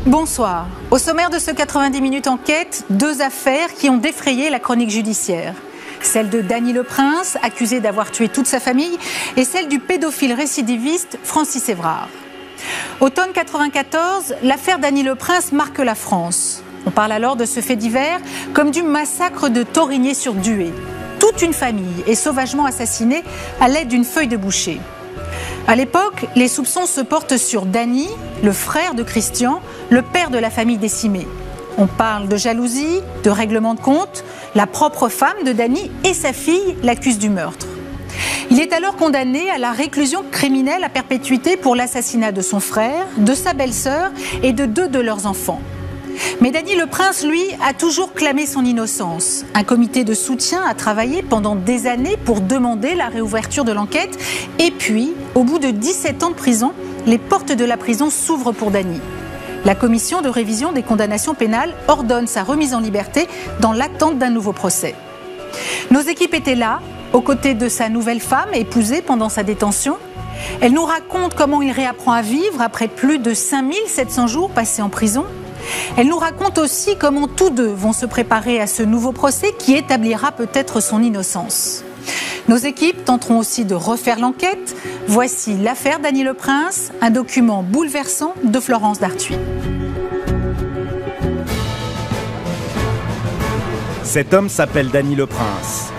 Bonsoir. Au sommaire de ce 90 minutes enquête, deux affaires qui ont défrayé la chronique judiciaire. Celle de Dany Le Prince, accusé d'avoir tué toute sa famille, et celle du pédophile récidiviste Francis Évrard. Automne 94, l'affaire Dany Le Prince marque la France. On parle alors de ce fait divers comme du massacre de Thorigné-sur-Dué. Toute une famille est sauvagement assassinée à l'aide d'une feuille de boucher. À l'époque, les soupçons se portent sur Dany, le frère de Christian, le père de la famille décimée. On parle de jalousie, de règlement de compte. La propre femme de Dany et sa fille l'accusent du meurtre. Il est alors condamné à la réclusion criminelle à perpétuité pour l'assassinat de son frère, de sa belle-sœur et de deux de leurs enfants. Mais Dany Le Prince, lui, a toujours clamé son innocence. Un comité de soutien a travaillé pendant des années pour demander la réouverture de l'enquête. Et puis, au bout de 17 ans de prison, les portes de la prison s'ouvrent pour Dany. La commission de révision des condamnations pénales ordonne sa remise en liberté dans l'attente d'un nouveau procès. Nos équipes étaient là, aux côtés de sa nouvelle femme, épousée pendant sa détention. Elle nous raconte comment il réapprend à vivre après plus de 5700 jours passés en prison. Elle nous raconte aussi comment tous deux vont se préparer à ce nouveau procès qui établira peut-être son innocence. Nos équipes tenteront aussi de refaire l'enquête. Voici l'affaire Dany Le Prince, un document bouleversant de Florence Dartuy. Cet homme s'appelle Dany Le Prince.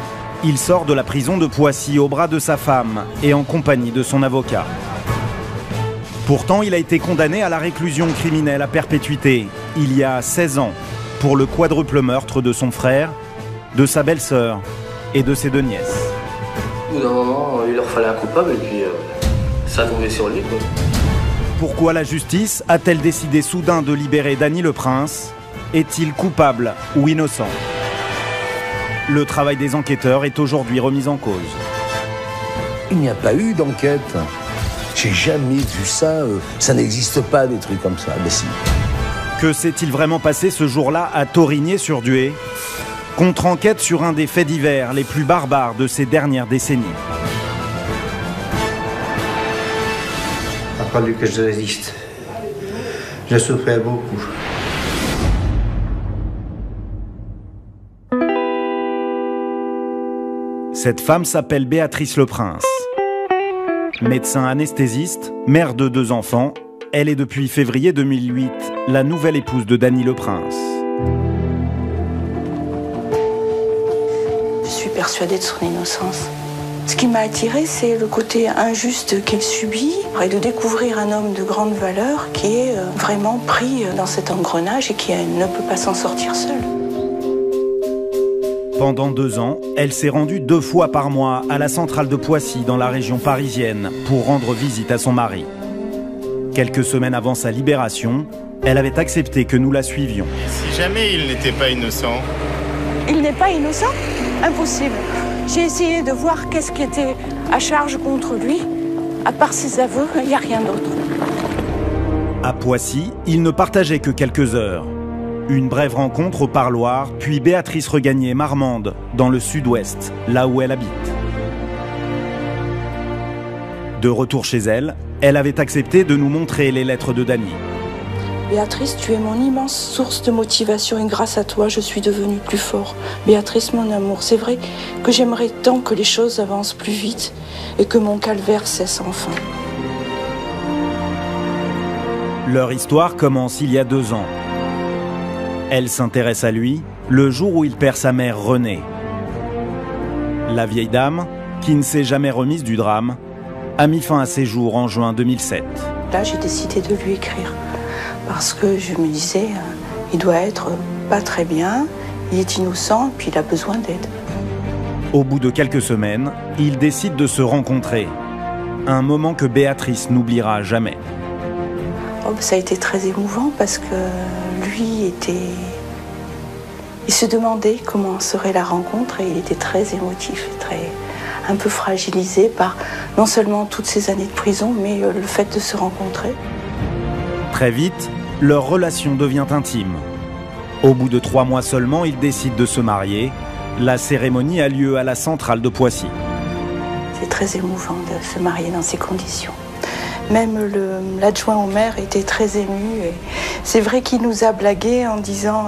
Il sort de la prison de Poissy au bras de sa femme et en compagnie de son avocat. Pourtant, il a été condamné à la réclusion criminelle à perpétuité, il y a 16 ans, pour le quadruple meurtre de son frère, de sa belle-sœur et de ses deux nièces. Au bout d'un moment, il leur fallait un coupable et puis ça a tombé sur lui, quoi. Pourquoi la justice a-t-elle décidé soudain de libérer Dany Le Prince? Est-il coupable ou innocent? Le travail des enquêteurs est aujourd'hui remis en cause. Il n'y a pas eu d'enquête. J'ai jamais vu ça. Ça n'existe pas, des trucs comme ça. Mais si. Que s'est-il vraiment passé ce jour-là à Thorigné-sur-Dué? Contre-enquête sur un des faits divers les plus barbares de ces dernières décennies. Il a fallu que je résiste. Je souffrais beaucoup. Cette femme s'appelle Béatrice Le Prince. Médecin anesthésiste, mère de deux enfants, elle est depuis février 2008 la nouvelle épouse de Dany Le Prince. Je suis persuadée de son innocence. Ce qui m'a attirée, c'est le côté injuste qu'elle subit et de découvrir un homme de grande valeur qui est vraiment pris dans cet engrenage et qui ne peut pas s'en sortir seul. Pendant 2 ans, elle s'est rendue 2 fois par mois à la centrale de Poissy dans la région parisienne pour rendre visite à son mari. Quelques semaines avant sa libération, elle avait accepté que nous la suivions. Si jamais il n'était pas innocent? Il n'est pas innocent? Impossible. J'ai essayé de voir qu'est-ce qui était à charge contre lui. À part ses aveux, il n'y a rien d'autre. À Poissy, ils ne partageaient que quelques heures. Une brève rencontre au parloir, puis Béatrice regagnait Marmande, dans le sud-ouest, là où elle habite. De retour chez elle, elle avait accepté de nous montrer les lettres de Dany. Béatrice, tu es mon immense source de motivation et grâce à toi, je suis devenue plus fort. Béatrice, mon amour, c'est vrai que j'aimerais tant que les choses avancent plus vite et que mon calvaire cesse enfin. Leur histoire commence il y a 2 ans. Elle s'intéresse à lui le jour où il perd sa mère Renée. La vieille dame, qui ne s'est jamais remise du drame, a mis fin à ses jours en juin 2007. Là, j'ai décidé de lui écrire parce que je me disais, il doit être pas très bien, il est innocent, puis il a besoin d'aide. Au bout de quelques semaines, ils décident de se rencontrer. Un moment que Béatrice n'oubliera jamais. Oh, ça a été très émouvant parce que lui il se demandait comment serait la rencontre et il était très émotif, un peu fragilisé par non seulement toutes ces années de prison, mais le fait de se rencontrer. Très vite, leur relation devient intime. Au bout de 3 mois seulement, ils décident de se marier. La cérémonie a lieu à la centrale de Poissy. C'est très émouvant de se marier dans ces conditions. Même l'adjoint au maire était très ému. Et c'est vrai qu'il nous a blagué en disant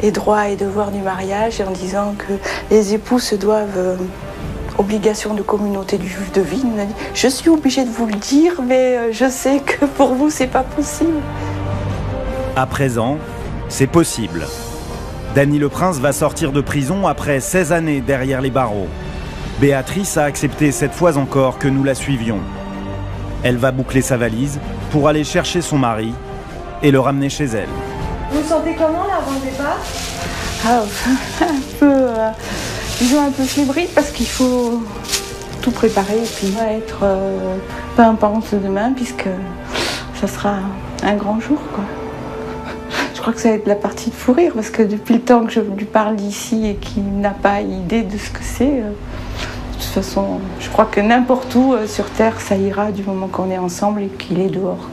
les droits et devoirs du mariage et en disant que les époux se doivent obligation de communauté du juif de vie. Il nous a dit « Je suis obligée de vous le dire, mais je sais que pour vous, c'est pas possible. » À présent, c'est possible. Dany Le Prince va sortir de prison après 16 années derrière les barreaux. Béatrice a accepté cette fois encore que nous la suivions. Elle va boucler sa valise pour aller chercher son mari et le ramener chez elle. Vous vous sentez comment là avant le départ? Un peu, disons un peu fébrile parce qu'il faut tout préparer et puis être pimpante demain puisque ça sera un grand jour, quoi. Je crois que ça va être la partie de fou rire parce que depuis le temps que je lui parle d'ici et qu'il n'a pas idée de ce que c'est, de toute façon, je crois que n'importe où sur Terre, ça ira du moment qu'on est ensemble et qu'il est dehors.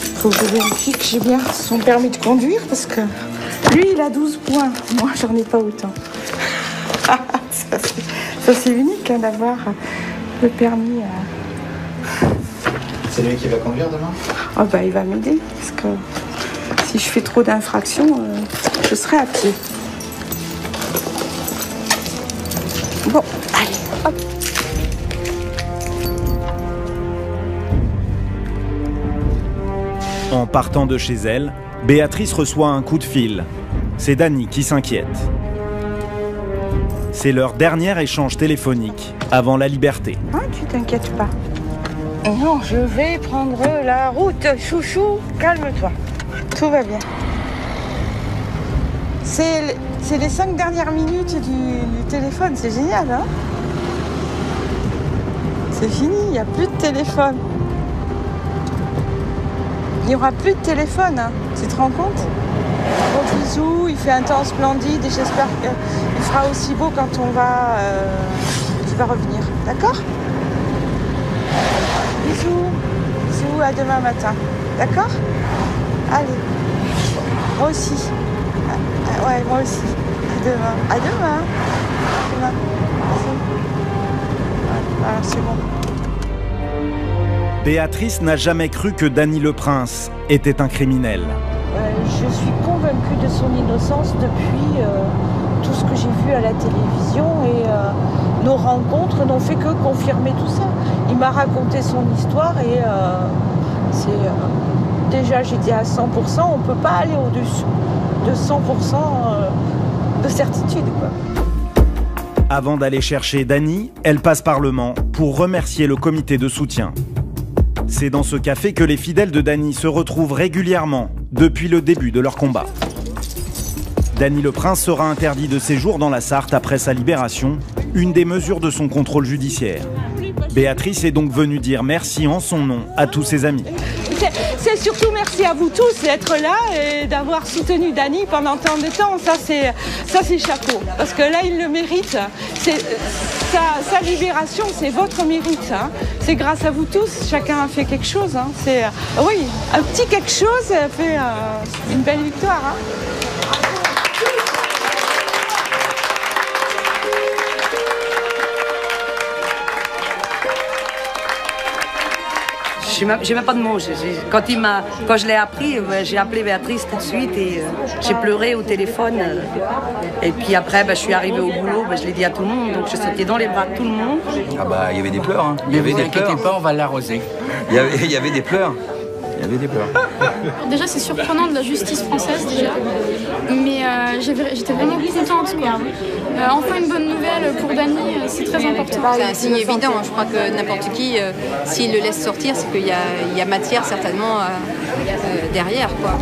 Il faut que je vérifie que j'ai bien son permis de conduire parce que lui, il a 12 points. Moi, j'en ai pas autant. Ça, c'est unique hein, d'avoir le permis. C'est lui qui va conduire demain? Oh, bah, il va m'aider parce que si je fais trop d'infractions, je serai à pied. Bon, allez, hop. En partant de chez elle, Béatrice reçoit un coup de fil. C'est Dany qui s'inquiète. C'est leur dernier échange téléphonique avant la liberté. Ah, tu t'inquiètes pas. Non, je vais prendre la route. Chouchou, calme-toi. Tout va bien. C'est les 5 dernières minutes du téléphone. C'est génial, hein? C'est fini, il n'y a plus de téléphone. Il n'y aura plus de téléphone, hein. Tu te rends compte? Gros bisous, il fait un temps splendide et j'espère qu'il fera aussi beau quand tu vas revenir. D'accord? Bisous, bisous, à demain matin. D'accord? Allez, moi aussi. Ouais, moi aussi. À demain. À demain. À demain. Voilà, c'est bon. Béatrice n'a jamais cru que Dany Le Prince était un criminel. Je suis convaincue de son innocence depuis tout ce que j'ai vu à la télévision et nos rencontres n'ont fait que confirmer tout ça. Il m'a raconté son histoire et déjà j'étais à 100%, on ne peut pas aller au-dessus de 100% de certitude, quoi. Avant d'aller chercher Dany, elle passe par le Mans pour remercier le comité de soutien. C'est dans ce café que les fidèles de Dany se retrouvent régulièrement depuis le début de leur combat. Dany Le Prince sera interdit de séjour dans la Sarthe après sa libération, une des mesures de son contrôle judiciaire. Béatrice est donc venue dire merci en son nom à tous ses amis. C'est surtout merci à vous tous d'être là et d'avoir soutenu Dany pendant tant de temps. Ça c'est chapeau. Parce que là, il le mérite. Sa libération, c'est votre mérite. Hein. C'est grâce à vous tous. Chacun a fait quelque chose. Hein. Oui, un petit quelque chose fait une belle victoire. Hein. J'ai même pas de mots. Quand je l'ai appris, j'ai appelé Béatrice tout de suite et j'ai pleuré au téléphone. Et puis après, je suis arrivée au boulot, je l'ai dit à tout le monde. Donc je sautais dans les bras de tout le monde. Ah bah, il y avait des pleurs. Hein. Il y avait des pleurs. Ne vous inquiétez pas, on va l'arroser. Il y avait des pleurs. Il y avait des pleurs. Déjà, c'est surprenant de la justice française, déjà. Mais j'étais vraiment contente, quoi. Enfin, une bonne nouvelle pour Dany, c'est très important. C'est un signe évident. Je crois que n'importe qui, s'il le laisse sortir, c'est qu'il y a matière certainement derrière, quoi.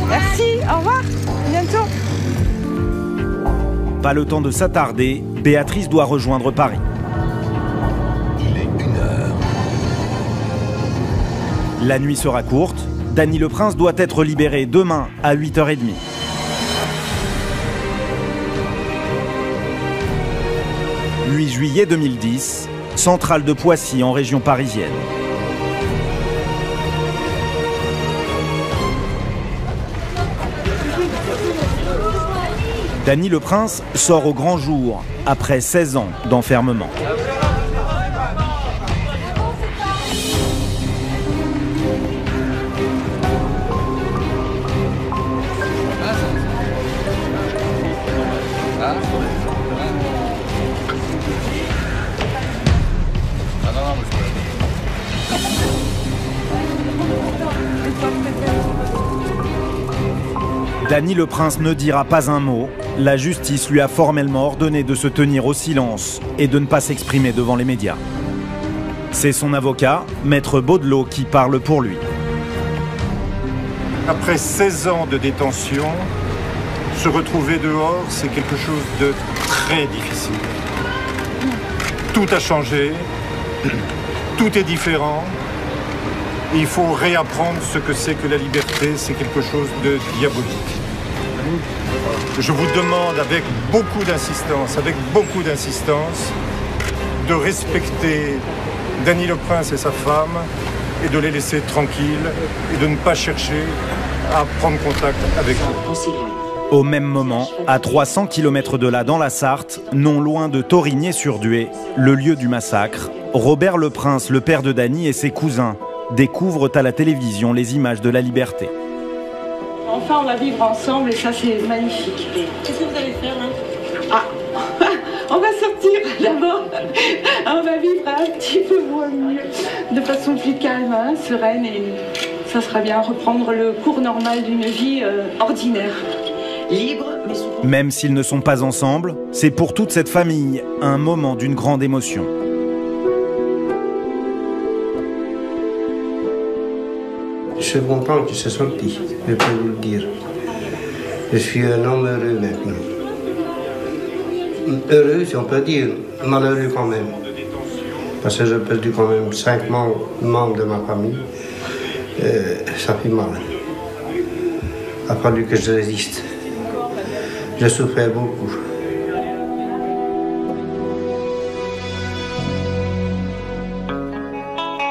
Merci, au revoir, à bientôt. Pas le temps de s'attarder, Béatrice doit rejoindre Paris. La nuit sera courte, Dany Le Prince doit être libéré demain à 8h30. « 8 juillet 2010, centrale de Poissy en région parisienne. Dany Le Prince sort au grand jour après 16 ans d'enfermement. Dany Le Prince ne dira pas un mot. La justice lui a formellement ordonné de se tenir au silence et de ne pas s'exprimer devant les médias. C'est son avocat, Maître Baudelot, qui parle pour lui. Après 16 ans de détention, se retrouver dehors, c'est quelque chose de très difficile. Tout a changé, tout est différent. Il faut réapprendre ce que c'est que la liberté, c'est quelque chose de diabolique. Je vous demande avec beaucoup d'insistance, de respecter Dany Le Prince et sa femme et de les laisser tranquilles et de ne pas chercher à prendre contact avec eux. Au même moment, à 300 km de là, dans la Sarthe, non loin de Thorigné-sur-Dué, le lieu du massacre, Robert Le Prince, le père de Dany, et ses cousins découvrent à la télévision les images de la liberté. Enfin, on va vivre ensemble et ça, c'est magnifique. Qu'est-ce que vous allez faire là? On va sortir d'abord. On va vivre un petit peu mieux, de façon plus calme, hein, sereine, et ça sera bien reprendre le cours normal d'une vie ordinaire. Libre, mais souvent... Même s'ils ne sont pas ensemble, c'est pour toute cette famille un moment d'une grande émotion. Je suis content que ce soit sorti, je peux vous le dire. Je suis un homme heureux maintenant. Heureux, si on peut dire, malheureux quand même. Parce que j'ai perdu quand même 5 membres de ma famille. Ça fait mal. Il a fallu que je résiste. Je souffrais beaucoup.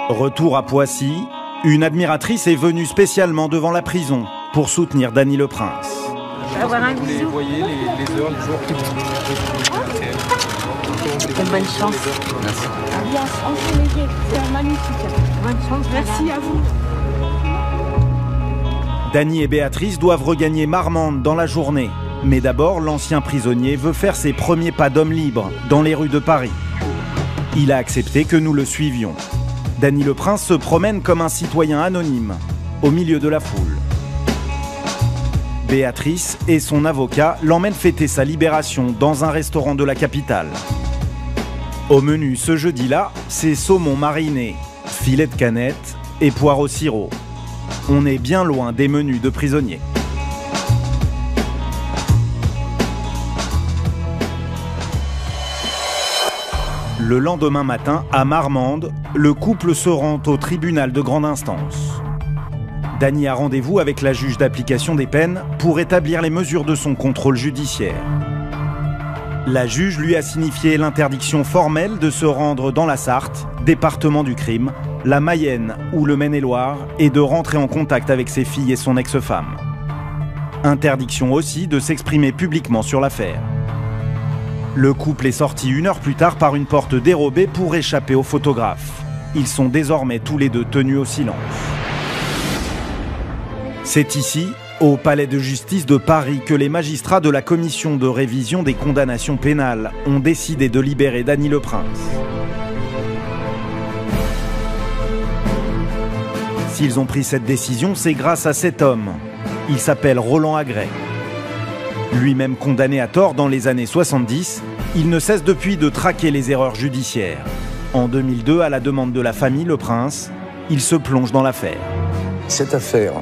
Retour à Poissy, une admiratrice est venue spécialement devant la prison pour soutenir Dany Le Prince. Avoir un bisou. Vous voyez les heures, les jours qui Bonne chance. Merci. Bien ensoleillé, c'est magnifique. Bonne chance. Merci à vous. Dany et Béatrice doivent regagner Marmande dans la journée. Mais d'abord, l'ancien prisonnier veut faire ses premiers pas d'homme libre dans les rues de Paris. Il a accepté que nous le suivions. Dany Le Prince se promène comme un citoyen anonyme, au milieu de la foule. Béatrice et son avocat l'emmènent fêter sa libération dans un restaurant de la capitale. Au menu ce jeudi-là, c'est saumon mariné, filet de canette et poire au sirop. On est bien loin des menus de prisonniers. Le lendemain matin, à Marmande, le couple se rend au tribunal de grande instance. Dany a rendez-vous avec la juge d'application des peines pour établir les mesures de son contrôle judiciaire. La juge lui a signifié l'interdiction formelle de se rendre dans la Sarthe, département du crime, la Mayenne ou le Maine-et-Loire, et de rentrer en contact avec ses filles et son ex-femme. Interdiction aussi de s'exprimer publiquement sur l'affaire. Le couple est sorti 1 heure plus tard par une porte dérobée pour échapper aux photographes. Ils sont désormais tous les deux tenus au silence. C'est ici, au Palais de justice de Paris, que les magistrats de la commission de révision des condamnations pénales ont décidé de libérer Dany Le Prince. S'ils ont pris cette décision, c'est grâce à cet homme. Il s'appelle Roland Agray. Lui-même condamné à tort dans les années 70, il ne cesse depuis de traquer les erreurs judiciaires. En 2002, à la demande de la famille Le Prince, il se plonge dans l'affaire. Cette affaire,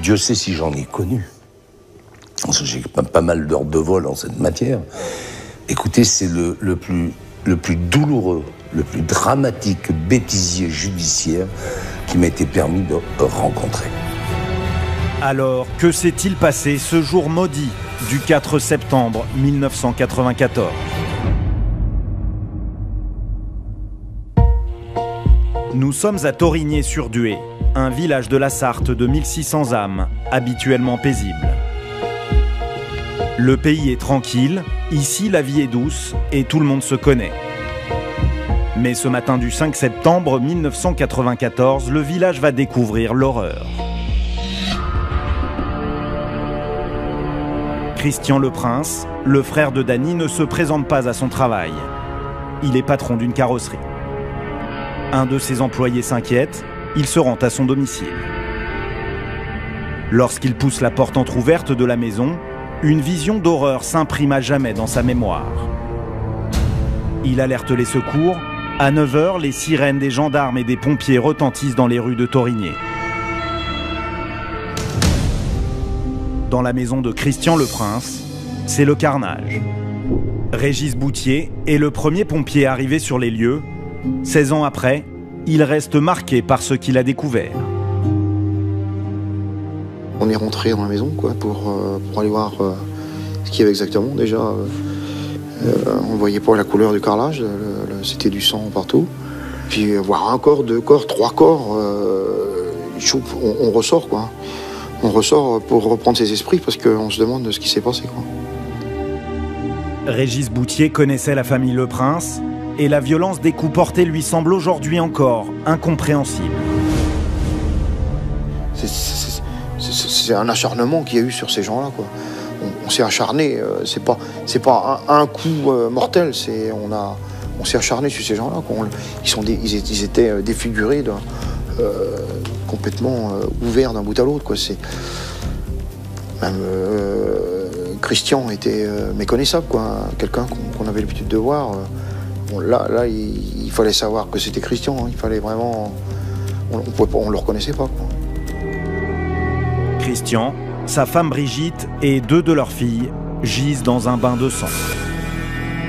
Dieu sait si j'en ai connu. J'ai pas mal d'heures de vol en cette matière. Écoutez, c'est le plus douloureux, le plus dramatique bêtisier judiciaire qui m'a été permis de rencontrer. Alors, que s'est-il passé ce jour maudit du 4 septembre 1994 ? Nous sommes à Thorigné-sur-Dué, un village de la Sarthe de 1600 âmes, habituellement paisible. Le pays est tranquille, ici la vie est douce et tout le monde se connaît. Mais ce matin du 5 septembre 1994, le village va découvrir l'horreur. Christian Le Prince, le frère de Dany, ne se présente pas à son travail. Il est patron d'une carrosserie. Un de ses employés s'inquiète, il se rend à son domicile. Lorsqu'il pousse la porte entr'ouverte de la maison, une vision d'horreur s'imprime à jamais dans sa mémoire. Il alerte les secours. À 9 h, les sirènes des gendarmes et des pompiers retentissent dans les rues de Thorigné. Dans la maison de Christian Le Prince, c'est le carnage. Régis Boutier est le premier pompier arrivé sur les lieux. 16 ans après, il reste marqué par ce qu'il a découvert. On est rentré dans la maison quoi, pour aller voir ce qu'il y avait exactement. Déjà, on ne voyait pas la couleur du carrelage, c'était du sang partout. Puis voir un corps, 2 corps, 3 corps, on ressort quoi. On ressort pour reprendre ses esprits parce qu'on se demande de ce qui s'est passé quoi. Régis Boutier connaissait la famille Le Prince et la violence des coups portés lui semble aujourd'hui encore incompréhensible. C'est un acharnement qu'il y a eu sur ces gens-là, quoi. On s'est acharné, c'est pas un coup mortel, on s'est acharné sur ces gens-là. Ils étaient défigurés, complètement ouverts d'un bout à l'autre, quoi. Même Christian était méconnaissable, quoi. Quelqu'un qu'on avait l'habitude de voir. Bon, là, il fallait savoir que c'était Christian. Hein. Il fallait vraiment, on le reconnaissait pas, quoi. Christian, sa femme Brigitte et 2 de leurs filles gisent dans un bain de sang.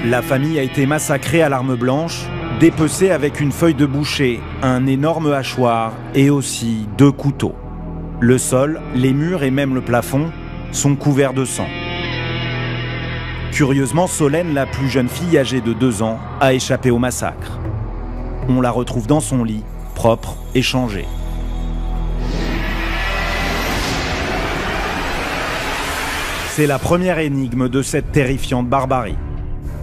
La famille a été massacrée à l'arme blanche, dépecée avec une feuille de boucher, un énorme hachoir et aussi 2 couteaux. Le sol, les murs et même le plafond sont couverts de sang. Curieusement, Solène, la plus jeune fille âgée de 2 ans, a échappé au massacre. On la retrouve dans son lit, propre et changée. C'est la première énigme de cette terrifiante barbarie.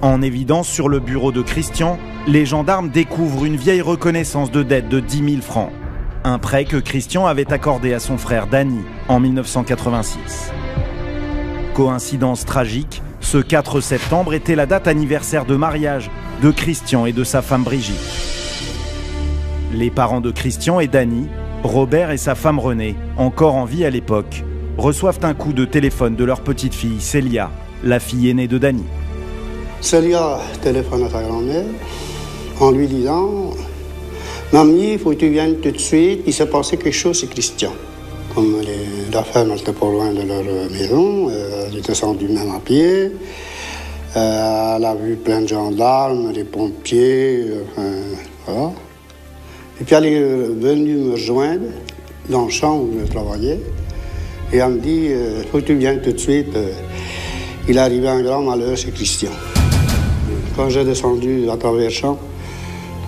En évidence sur le bureau de Christian, les gendarmes découvrent une vieille reconnaissance de dette de 10 000 francs. Un prêt que Christian avait accordé à son frère Danny en 1986. Coïncidence tragique, ce 4 septembre était la date anniversaire de mariage de Christian et de sa femme Brigitte. Les parents de Christian et Danny, Robert et sa femme Renée, encore en vie à l'époque, reçoivent un coup de téléphone de leur petite fille Célia, la fille aînée de Danny. Célia téléphone à sa grand-mère en lui disant « Mamie, il faut que tu viennes tout de suite, il s'est passé quelque chose, c'est Christian. » Comme la femme n'était pas loin de leur maison, elle était descendue même à pied. Elle a vu plein de gendarmes, des pompiers, voilà. Et puis elle est venue me rejoindre dans le champ où je travaillais. Et elle me dit, il faut que tu viennes tout de suite. Il est arrivé un grand malheur, c'est Christian. Quand j'ai descendu à travers le champ,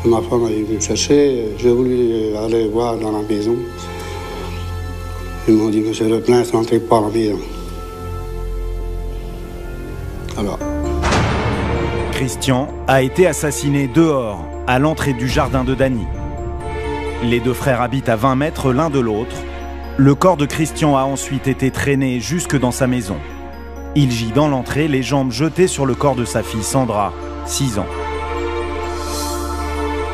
ma femme est venue me chercher. J'ai voulu aller voir dans la maison. Ils m'ont dit, monsieur Le Prince, n'entrez pas à la maison. Alors. Christian a été assassiné dehors, à l'entrée du jardin de Danny. Les 2 frères habitent à 20 mètres l'un de l'autre. Le corps de Christian a ensuite été traîné jusque dans sa maison. Il gît dans l'entrée, les jambes jetées sur le corps de sa fille Sandra, 6 ans.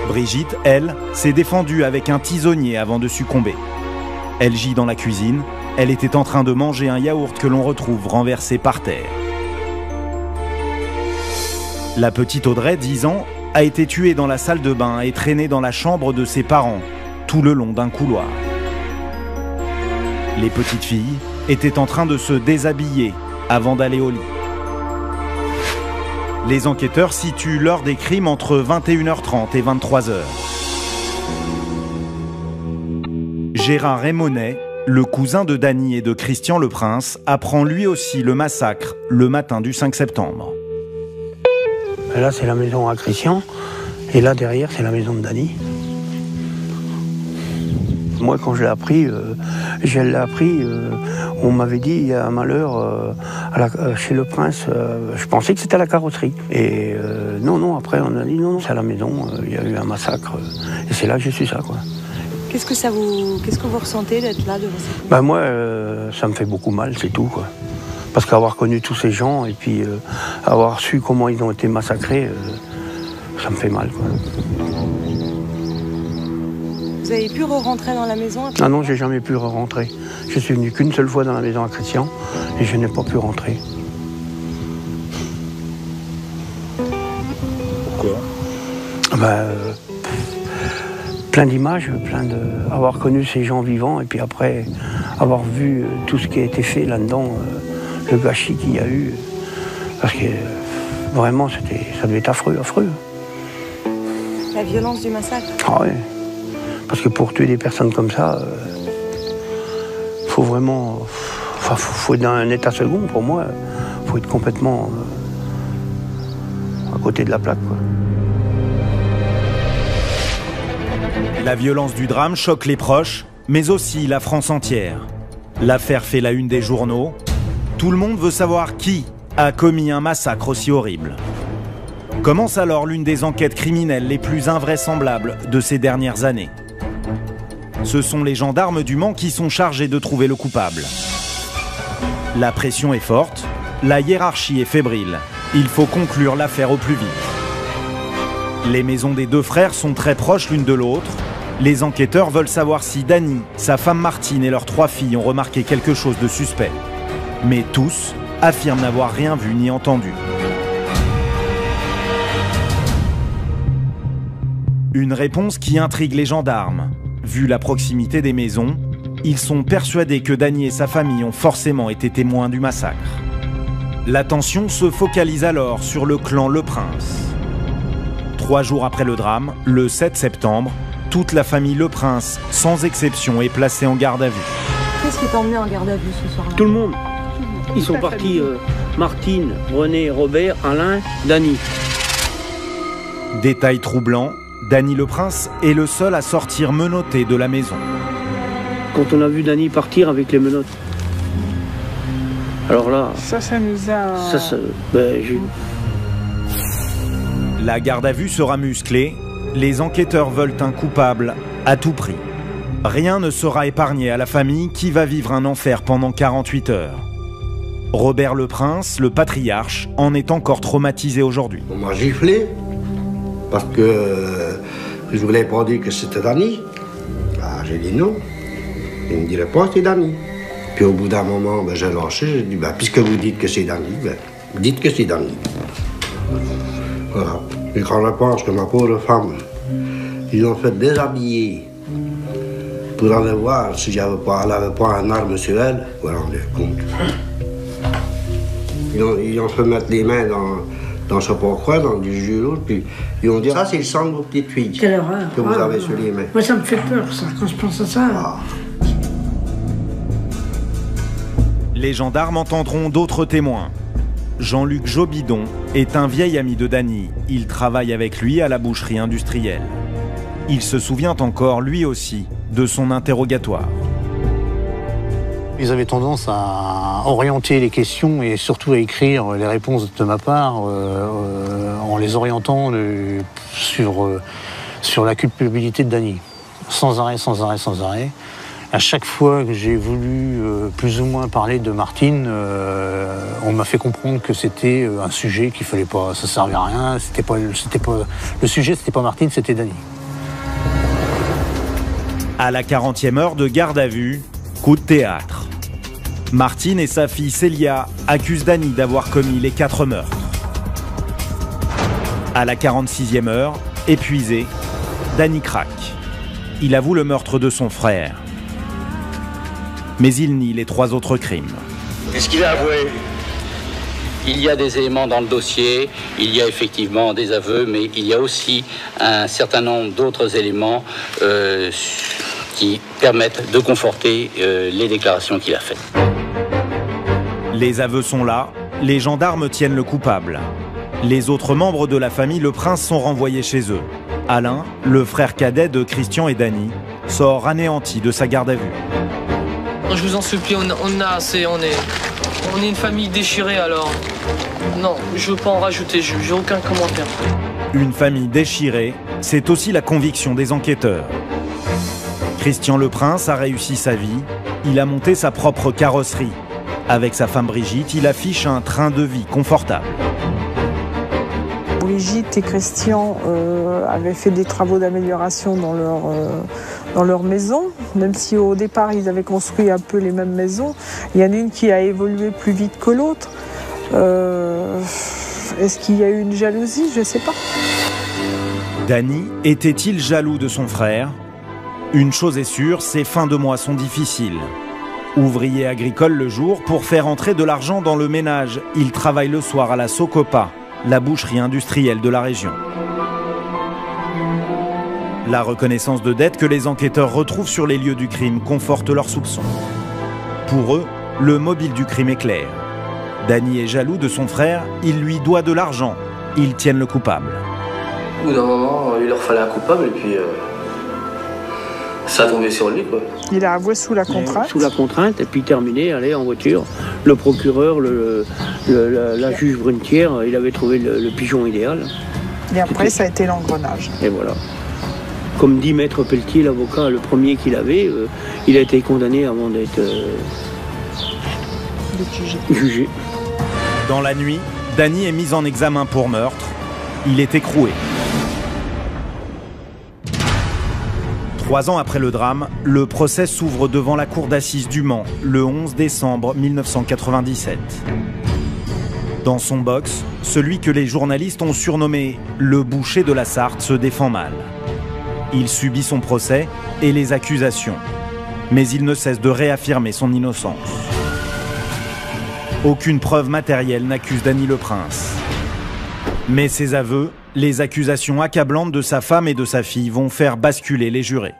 Brigitte, elle, s'est défendue avec un tisonnier avant de succomber. Elle gît dans la cuisine. Elle était en train de manger un yaourt que l'on retrouve renversé par terre. La petite Audrey, 10 ans, a été tuée dans la salle de bain et traînée dans la chambre de ses parents, tout le long d'un couloir. Les petites filles étaient en train de se déshabiller avant d'aller au lit. Les enquêteurs situent l'heure des crimes entre 21h30 et 23h. Gérard Raymonnet, le cousin de Danny et de Christian Le Prince, apprend lui aussi le massacre le matin du 5 septembre. Là, c'est la maison à Christian, et là, derrière, c'est la maison de Danny. Moi, quand je l'ai appris, on m'avait dit il y a un malheur chez Le Prince. Je pensais que c'était à la carrosserie. Et non, après, on a dit non, c'est à la maison, il y a eu un massacre. Et c'est là que j'ai su ça, quoi. Qu'est-ce que vous ressentez d'être là devant ça? Moi, ça me fait beaucoup mal, c'est tout, quoi. Parce qu'avoir connu tous ces gens et puis avoir su comment ils ont été massacrés, ça me fait mal, quoi. Vous avez pu re-rentrer dans la maison après? Ah non, j'ai jamais pu re-rentrer. Je suis venu qu'une seule fois dans la maison à Christian et je n'ai pas pu rentrer. Pourquoi? Plein d'images, avoir connu ces gens vivants et puis après avoir vu tout ce qui a été fait là-dedans, le gâchis qu'il y a eu. Parce que vraiment, ça devait être affreux. La violence du massacre. Ah oui. Parce que pour tuer des personnes comme ça, faut vraiment... faut être dans un état second, pour moi. Faut être complètement à côté de la plaque, quoi. La violence du drame choque les proches, mais aussi la France entière. L'affaire fait la une des journaux. Tout le monde veut savoir qui a commis un massacre aussi horrible. Commence alors l'une des enquêtes criminelles les plus invraisemblables de ces dernières années. Ce sont les gendarmes du Mans qui sont chargés de trouver le coupable. La pression est forte, la hiérarchie est fébrile. Il faut conclure l'affaire au plus vite. Les maisons des deux frères sont très proches l'une de l'autre. Les enquêteurs veulent savoir si Dany, sa femme Martine et leurs 3 filles ont remarqué quelque chose de suspect. Mais tous affirment n'avoir rien vu ni entendu. Une réponse qui intrigue les gendarmes. Vu la proximité des maisons, ils sont persuadés que Dany et sa famille ont forcément été témoins du massacre. L'attention se focalise alors sur le clan Le Prince. 3 jours après le drame, le 7 septembre, toute la famille Le Prince, sans exception, est placée en garde à vue. Qu'est-ce qui t'a emmené en garde à vue ce soir-là? Tout le monde. Ils sont partis, Martine, René, Robert, Alain, Dany. Détail troublant, Dany Le Prince est le seul à sortir menotté de la maison. Quand on a vu Dany partir avec les menottes. Alors là... Ça nous a... La garde à vue sera musclée. Les enquêteurs veulent un coupable à tout prix. Rien ne sera épargné à la famille qui va vivre un enfer pendant 48 heures. Robert Le Prince, le patriarche, en est encore traumatisé aujourd'hui. On m'a giflé parce que je voulais pas dire que c'était Dany. J'ai dit non. Il ne dirait pas que c'est Dany. Puis au bout d'un moment, j'ai lâché, j'ai dit, puisque vous dites que c'est Dany, dites que c'est Dany. Voilà. Et quand je pense que ma pauvre femme, ils ont fait déshabiller pour aller voir si elle n'avait pas un arme sur elle, vous vous rendez compte. Ils ont fait mettre les mains dans ce pourquoi, dans du jus rouge, puis ils ont dit, ça c'est le sang de vos petites filles. Quelle horreur. Que vous avez sur les mains. Moi ça me fait peur ça, quand je pense à ça. Les gendarmes entendront d'autres témoins. Jean-Luc Jobidon est un vieil ami de Dany. Il travaille avec lui à la boucherie industrielle. Il se souvient encore, lui aussi, de son interrogatoire. Ils avaient tendance à orienter les questions et surtout à écrire les réponses de ma part en les orientant sur la culpabilité de Dany. Sans arrêt. À chaque fois que j'ai voulu plus ou moins parler de Martine, on m'a fait comprendre que c'était un sujet qu'il fallait pas, ça servait à rien. Le sujet, c'était pas Martine, c'était Dany. À la 40e heure de garde à vue, coup de théâtre. Martine et sa fille Célia accusent Dany d'avoir commis les 4 meurtres. À la 46e heure, épuisé, Dany craque. Il avoue le meurtre de son frère. Mais il nie les 3 autres crimes. Qu'est-ce qu'il a avoué? Il y a des éléments dans le dossier, il y a effectivement des aveux, mais il y a aussi un certain nombre d'autres éléments qui permettent de conforter les déclarations qu'il a faites. Les aveux sont là, les gendarmes tiennent le coupable. Les autres membres de la famille Le Prince sont renvoyés chez eux. Alain, le frère cadet de Christian et Dany, sort anéanti de sa garde à vue. Je vous en supplie, on a assez, on est une famille déchirée alors. Non, je veux pas en rajouter, j'ai aucun commentaire. Une famille déchirée, c'est aussi la conviction des enquêteurs. Christian Le Prince a réussi sa vie, il a monté sa propre carrosserie. Avec sa femme Brigitte, il affiche un train de vie confortable. Brigitte et Christian avaient fait des travaux d'amélioration dans leur maison, même si au départ ils avaient construit un peu les mêmes maisons. Il y en a une qui a évolué plus vite que l'autre. Est-ce qu'il y a eu une jalousie? Je ne sais pas. Danny était-il jaloux de son frère? Une chose est sûre, ses fins de mois sont difficiles. Ouvrier agricole le jour, pour faire entrer de l'argent dans le ménage, il travaille le soir à la Socopa, la boucherie industrielle de la région. La reconnaissance de dette que les enquêteurs retrouvent sur les lieux du crime conforte leurs soupçons. Pour eux, le mobile du crime est clair. Danny est jaloux de son frère, il lui doit de l'argent. Ils tiennent le coupable. Au bout d'un moment, il leur fallait un coupable et puis ça a tombé sur lui, quoi. Il a avoué sous la contrainte. Sous la contrainte, et puis terminé, allez, en voiture. Le procureur, la juge Brunetière, il avait trouvé le pigeon idéal. Et après, ça a été l'engrenage. Et voilà. Comme dit Maître Pelletier, l'avocat, le premier qu'il avait, il a été condamné avant d'être jugé. Dans la nuit, Danny est mis en examen pour meurtre. Il est écroué. 3 ans après le drame, le procès s'ouvre devant la cour d'assises du Mans, le 11 décembre 1997. Dans son box, celui que les journalistes ont surnommé « le boucher de la Sarthe » se défend mal. Il subit son procès et les accusations, mais il ne cesse de réaffirmer son innocence. Aucune preuve matérielle n'accuse Danny Leprince. Mais ses aveux, les accusations accablantes de sa femme et de sa fille vont faire basculer les jurés.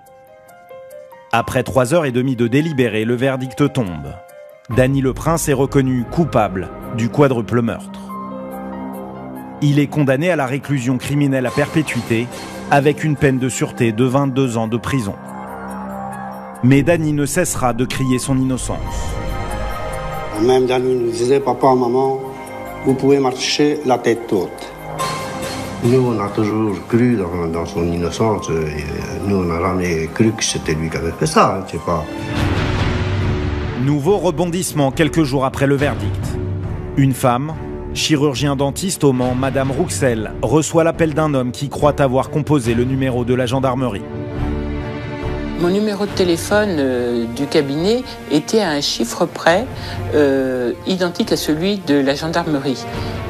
Après 3h30 de délibéré, le verdict tombe. Danny Leprince est reconnu coupable du quadruple meurtre. Il est condamné à la réclusion criminelle à perpétuité avec une peine de sûreté de 22 ans de prison. Mais Danny ne cessera de crier son innocence. Même Danny nous disait, papa, maman, vous pouvez marcher la tête haute. Nous, on a toujours cru dans son innocence. Et nous, on n'a jamais cru que c'était lui qui avait fait ça. Je sais pas. Nouveau rebondissement quelques jours après le verdict. Une femme, chirurgien dentiste au Mans, Madame Rouxel, reçoit l'appel d'un homme qui croit avoir composé le numéro de la gendarmerie. Mon numéro de téléphone du cabinet était à un chiffre près, identique à celui de la gendarmerie.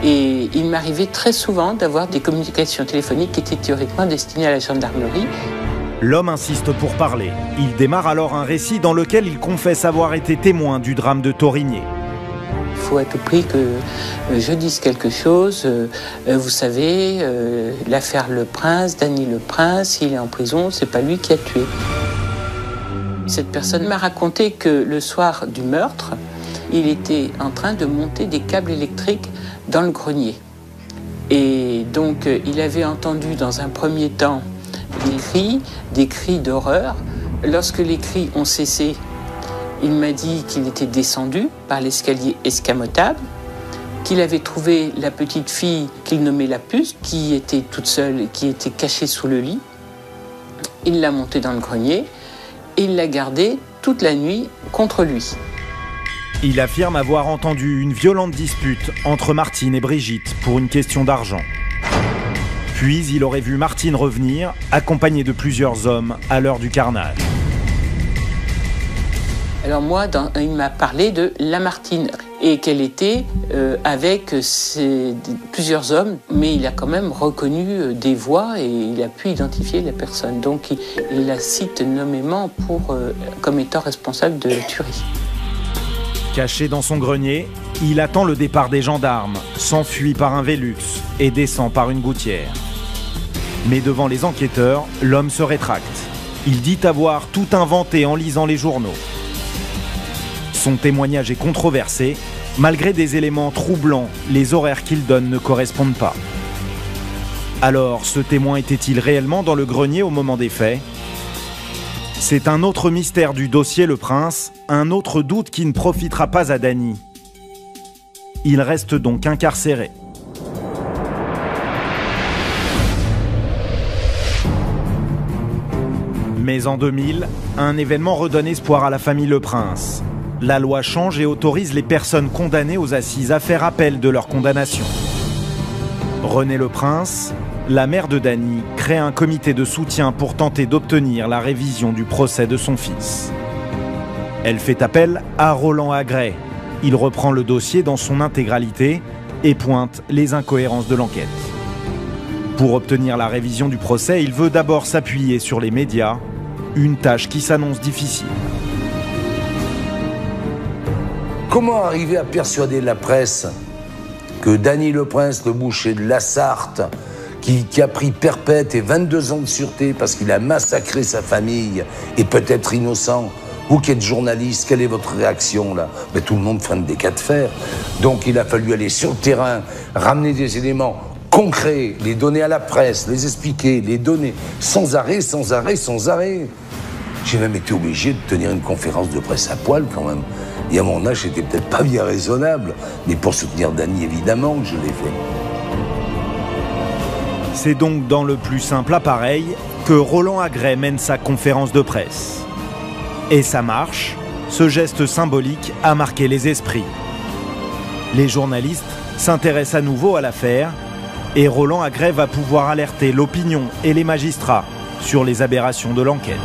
Et il m'arrivait très souvent d'avoir des communications téléphoniques qui étaient théoriquement destinées à la gendarmerie. L'homme insiste pour parler. Il démarre alors un récit dans lequel il confesse avoir été témoin du drame de Thorigné. Il faut à tout prix que je dise quelque chose. Vous savez, l'affaire Leprince, Danny Leprince, il est en prison, c'est pas lui qui a tué. Cette personne m'a raconté que le soir du meurtre, il était en train de monter des câbles électriques dans le grenier. Et donc, il avait entendu dans un premier temps des cris d'horreur. Lorsque les cris ont cessé, il m'a dit qu'il était descendu par l'escalier escamotable, qu'il avait trouvé la petite fille qu'il nommait la puce, qui était toute seule, qui était cachée sous le lit. Il l'a montée dans le grenier et il l'a gardée toute la nuit contre lui. Il affirme avoir entendu une violente dispute entre Martine et Brigitte pour une question d'argent. Puis il aurait vu Martine revenir, accompagnée de plusieurs hommes, à l'heure du carnage. Alors moi, il m'a parlé de la Martine et qu'elle était avec plusieurs hommes, mais il a quand même reconnu des voix et il a pu identifier la personne. Donc il la cite nommément comme étant responsable de la tuerie. Caché dans son grenier, il attend le départ des gendarmes, s'enfuit par un Vélux et descend par une gouttière. Mais devant les enquêteurs, l'homme se rétracte. Il dit avoir tout inventé en lisant les journaux. Son témoignage est controversé. Malgré des éléments troublants, les horaires qu'il donne ne correspondent pas. Alors, ce témoin était-il réellement dans le grenier au moment des faits ? C'est un autre mystère du dossier Leprince, un autre doute qui ne profitera pas à Danny. Il reste donc incarcéré. Mais en 2000, un événement redonne espoir à la famille Leprince. La loi change et autorise les personnes condamnées aux assises à faire appel de leur condamnation. René Leprince, la mère de Dany crée un comité de soutien pour tenter d'obtenir la révision du procès de son fils. Elle fait appel à Roland Agray. Il reprend le dossier dans son intégralité et pointe les incohérences de l'enquête. Pour obtenir la révision du procès, il veut d'abord s'appuyer sur les médias, une tâche qui s'annonce difficile. Comment arriver à persuader la presse que Dany Le Prince, le boucher de la Sarthe, qui a pris perpète et 22 ans de sûreté parce qu'il a massacré sa famille, est peut-être innocent? Vous qui êtes journaliste, quelle est votre réaction là? Mais tout le monde freine des cas de fer. Donc il a fallu aller sur le terrain, ramener des éléments concrets, les donner à la presse, les expliquer, les donner, sans arrêt, sans arrêt, sans arrêt. J'ai même été obligé de tenir une conférence de presse à poil quand même. Et à mon âge, c'était peut-être pas bien raisonnable, mais pour soutenir Dany, évidemment que je l'ai fait. C'est donc dans le plus simple appareil que Roland Agray mène sa conférence de presse. Et ça marche, ce geste symbolique a marqué les esprits. Les journalistes s'intéressent à nouveau à l'affaire et Roland Agray va pouvoir alerter l'opinion et les magistrats sur les aberrations de l'enquête.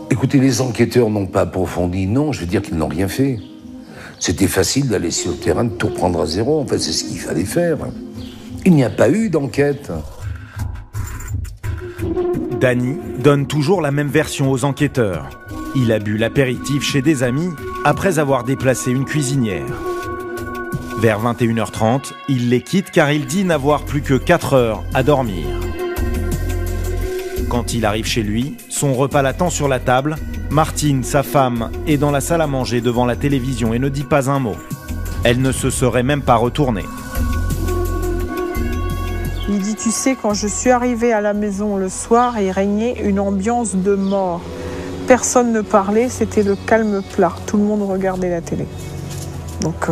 Écoutez, les enquêteurs n'ont pas approfondi, non, je veux dire qu'ils n'ont rien fait. C'était facile d'aller sur le terrain, de tout reprendre à zéro, en fait c'est ce qu'il fallait faire. Il n'y a pas eu d'enquête. Dany donne toujours la même version aux enquêteurs. Il a bu l'apéritif chez des amis après avoir déplacé une cuisinière. Vers 21h30, il les quitte car il dit n'avoir plus que 4 heures à dormir. Quand il arrive chez lui, son repas l'attend sur la table. Martine, sa femme, est dans la salle à manger devant la télévision et ne dit pas un mot. Elle ne se serait même pas retournée. Il dit, tu sais, quand je suis arrivée à la maison le soir, il régnait une ambiance de mort. Personne ne parlait, c'était le calme plat. Tout le monde regardait la télé. Donc,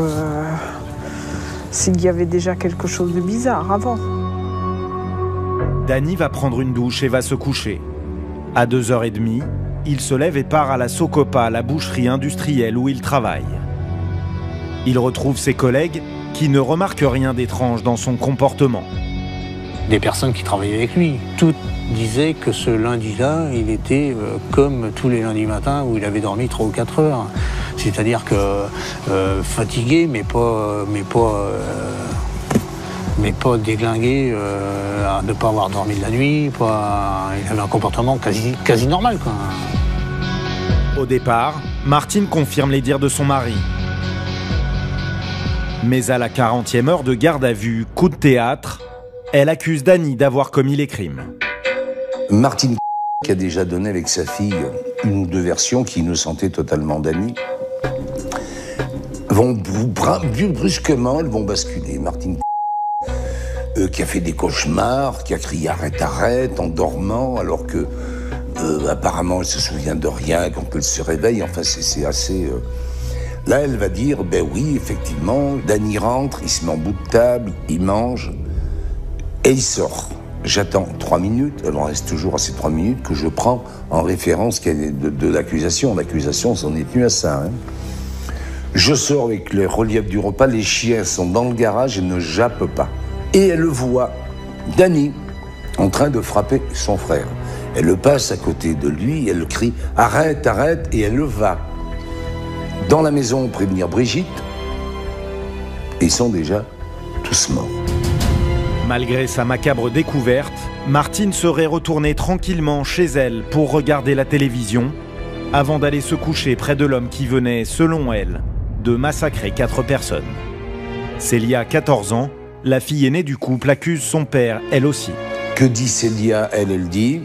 s'il y avait déjà quelque chose de bizarre avant. Dany va prendre une douche et va se coucher. À 2h30, il se lève et part à la Socopa, la boucherie industrielle où il travaille. Il retrouve ses collègues qui ne remarquent rien d'étrange dans son comportement. Des personnes qui travaillaient avec lui, toutes disaient que ce lundi-là, il était comme tous les lundis matins où il avait dormi 3 ou 4 heures. C'est-à-dire que fatigué, mais pas déglingué, à ne pas avoir dormi de la nuit. Il avait un comportement quasi normal, quoi. Au départ, Martine confirme les dires de son mari. Mais à la 40e heure de garde à vue, coup de théâtre, elle accuse Dany d'avoir commis les crimes. Martine, qui a déjà donné avec sa fille une ou deux versions qui innocentaient totalement Dany, brusquement, elles vont basculer. Martine, qui a fait des cauchemars, qui a crié « arrête, arrête » en dormant, alors que apparemment elle se souvient de rien quand elle se réveille. Enfin, c'est assez... Là, elle va dire « ben oui, effectivement, Dany rentre, il se met en bout de table, il mange, et il sort. J'attends 3 minutes, elle en reste toujours à ces 3 minutes que je prends en référence de l'accusation. L'accusation s'en est tenue à ça. Hein. Je sors avec le relief du repas, les chiens sont dans le garage et ne jappent pas. Et elle voit Dany en train de frapper son frère. Elle le passe à côté de lui, elle crie « arrête, arrête » et elle va dans la maison prévenir Brigitte. Et ils sont déjà tous morts. Malgré sa macabre découverte, Martine serait retournée tranquillement chez elle pour regarder la télévision avant d'aller se coucher près de l'homme qui venait, selon elle, de massacrer 4 personnes. Célia, 14 ans, la fille aînée du couple, accuse son père, elle aussi. Que dit Célia? Elle dit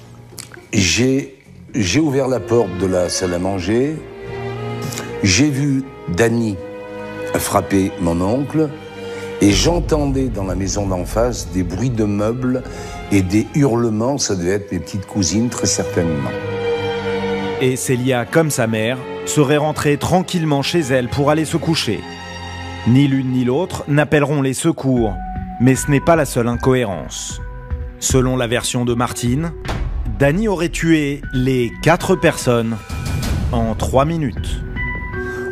« J'ai ouvert la porte de la salle à manger, j'ai vu Dany frapper mon oncle, et j'entendais dans la maison d'en face des bruits de meubles et des hurlements, ça devait être mes petites cousines très certainement. » Et Célia, comme sa mère, serait rentrée tranquillement chez elle pour aller se coucher. Ni l'une ni l'autre n'appelleront les secours, mais ce n'est pas la seule incohérence. Selon la version de Martine, Dany aurait tué les 4 personnes en 3 minutes.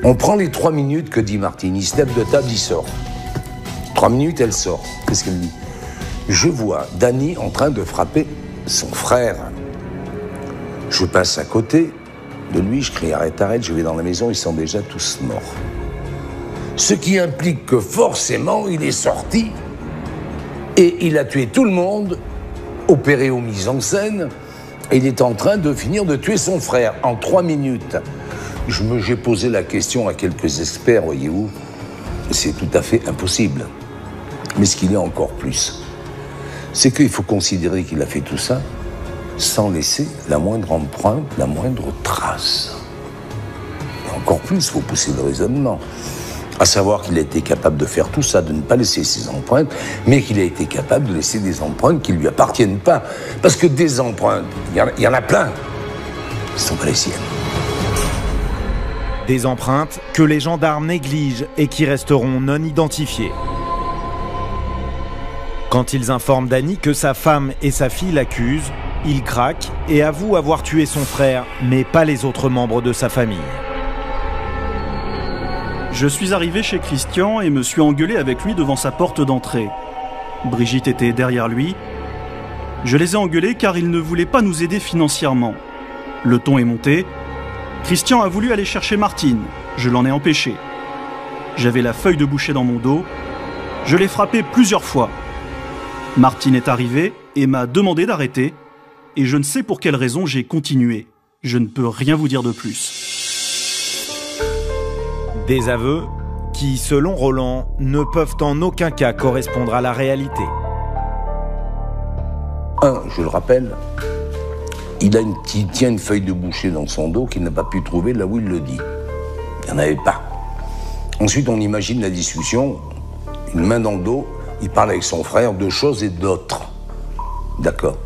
On prend les 3 minutes que dit Martine. Il se lève de table, il sort. 3 minutes, elle sort. Qu'est-ce qu'elle dit? Je vois Dany en train de frapper son frère. Je passe à côté de lui, je crie arrête, arrête, je vais dans la maison, ils sont déjà tous morts. Ce qui implique que forcément, il est sorti et il a tué tout le monde, opéré aux mises en scène, et il est en train de finir de tuer son frère en 3 minutes. J'ai posé la question à quelques experts, voyez-vous, c'est tout à fait impossible. Mais ce qu'il est encore plus, c'est qu'il faut considérer qu'il a fait tout ça sans laisser la moindre empreinte, la moindre trace. Et encore plus, il faut pousser le raisonnement. À savoir qu'il a été capable de faire tout ça, de ne pas laisser ses empreintes, mais qu'il a été capable de laisser des empreintes qui ne lui appartiennent pas. Parce que des empreintes, il y en a plein, qui ne sont pas les siennes. Des empreintes que les gendarmes négligent et qui resteront non identifiées. Quand ils informent Dany que sa femme et sa fille l'accusent, il craque et avoue avoir tué son frère, mais pas les autres membres de sa famille. Je suis arrivé chez Christian et me suis engueulé avec lui devant sa porte d'entrée. Brigitte était derrière lui. Je les ai engueulés car ils ne voulaient pas nous aider financièrement. Le ton est monté. Christian a voulu aller chercher Martine. Je l'en ai empêché. J'avais la feuille de boucher dans mon dos. Je l'ai frappé plusieurs fois. Martine est arrivée et m'a demandé d'arrêter. Et je ne sais pour quelle raison j'ai continué. Je ne peux rien vous dire de plus. Des aveux qui, selon Roland, ne peuvent en aucun cas correspondre à la réalité. Je le rappelle, il tient une feuille de boucher dans son dos qu'il n'a pas pu trouver là où il le dit. Il n'y en avait pas. Ensuite, on imagine la discussion, une main dans le dos, il parle avec son frère de choses et d'autres. D'accord.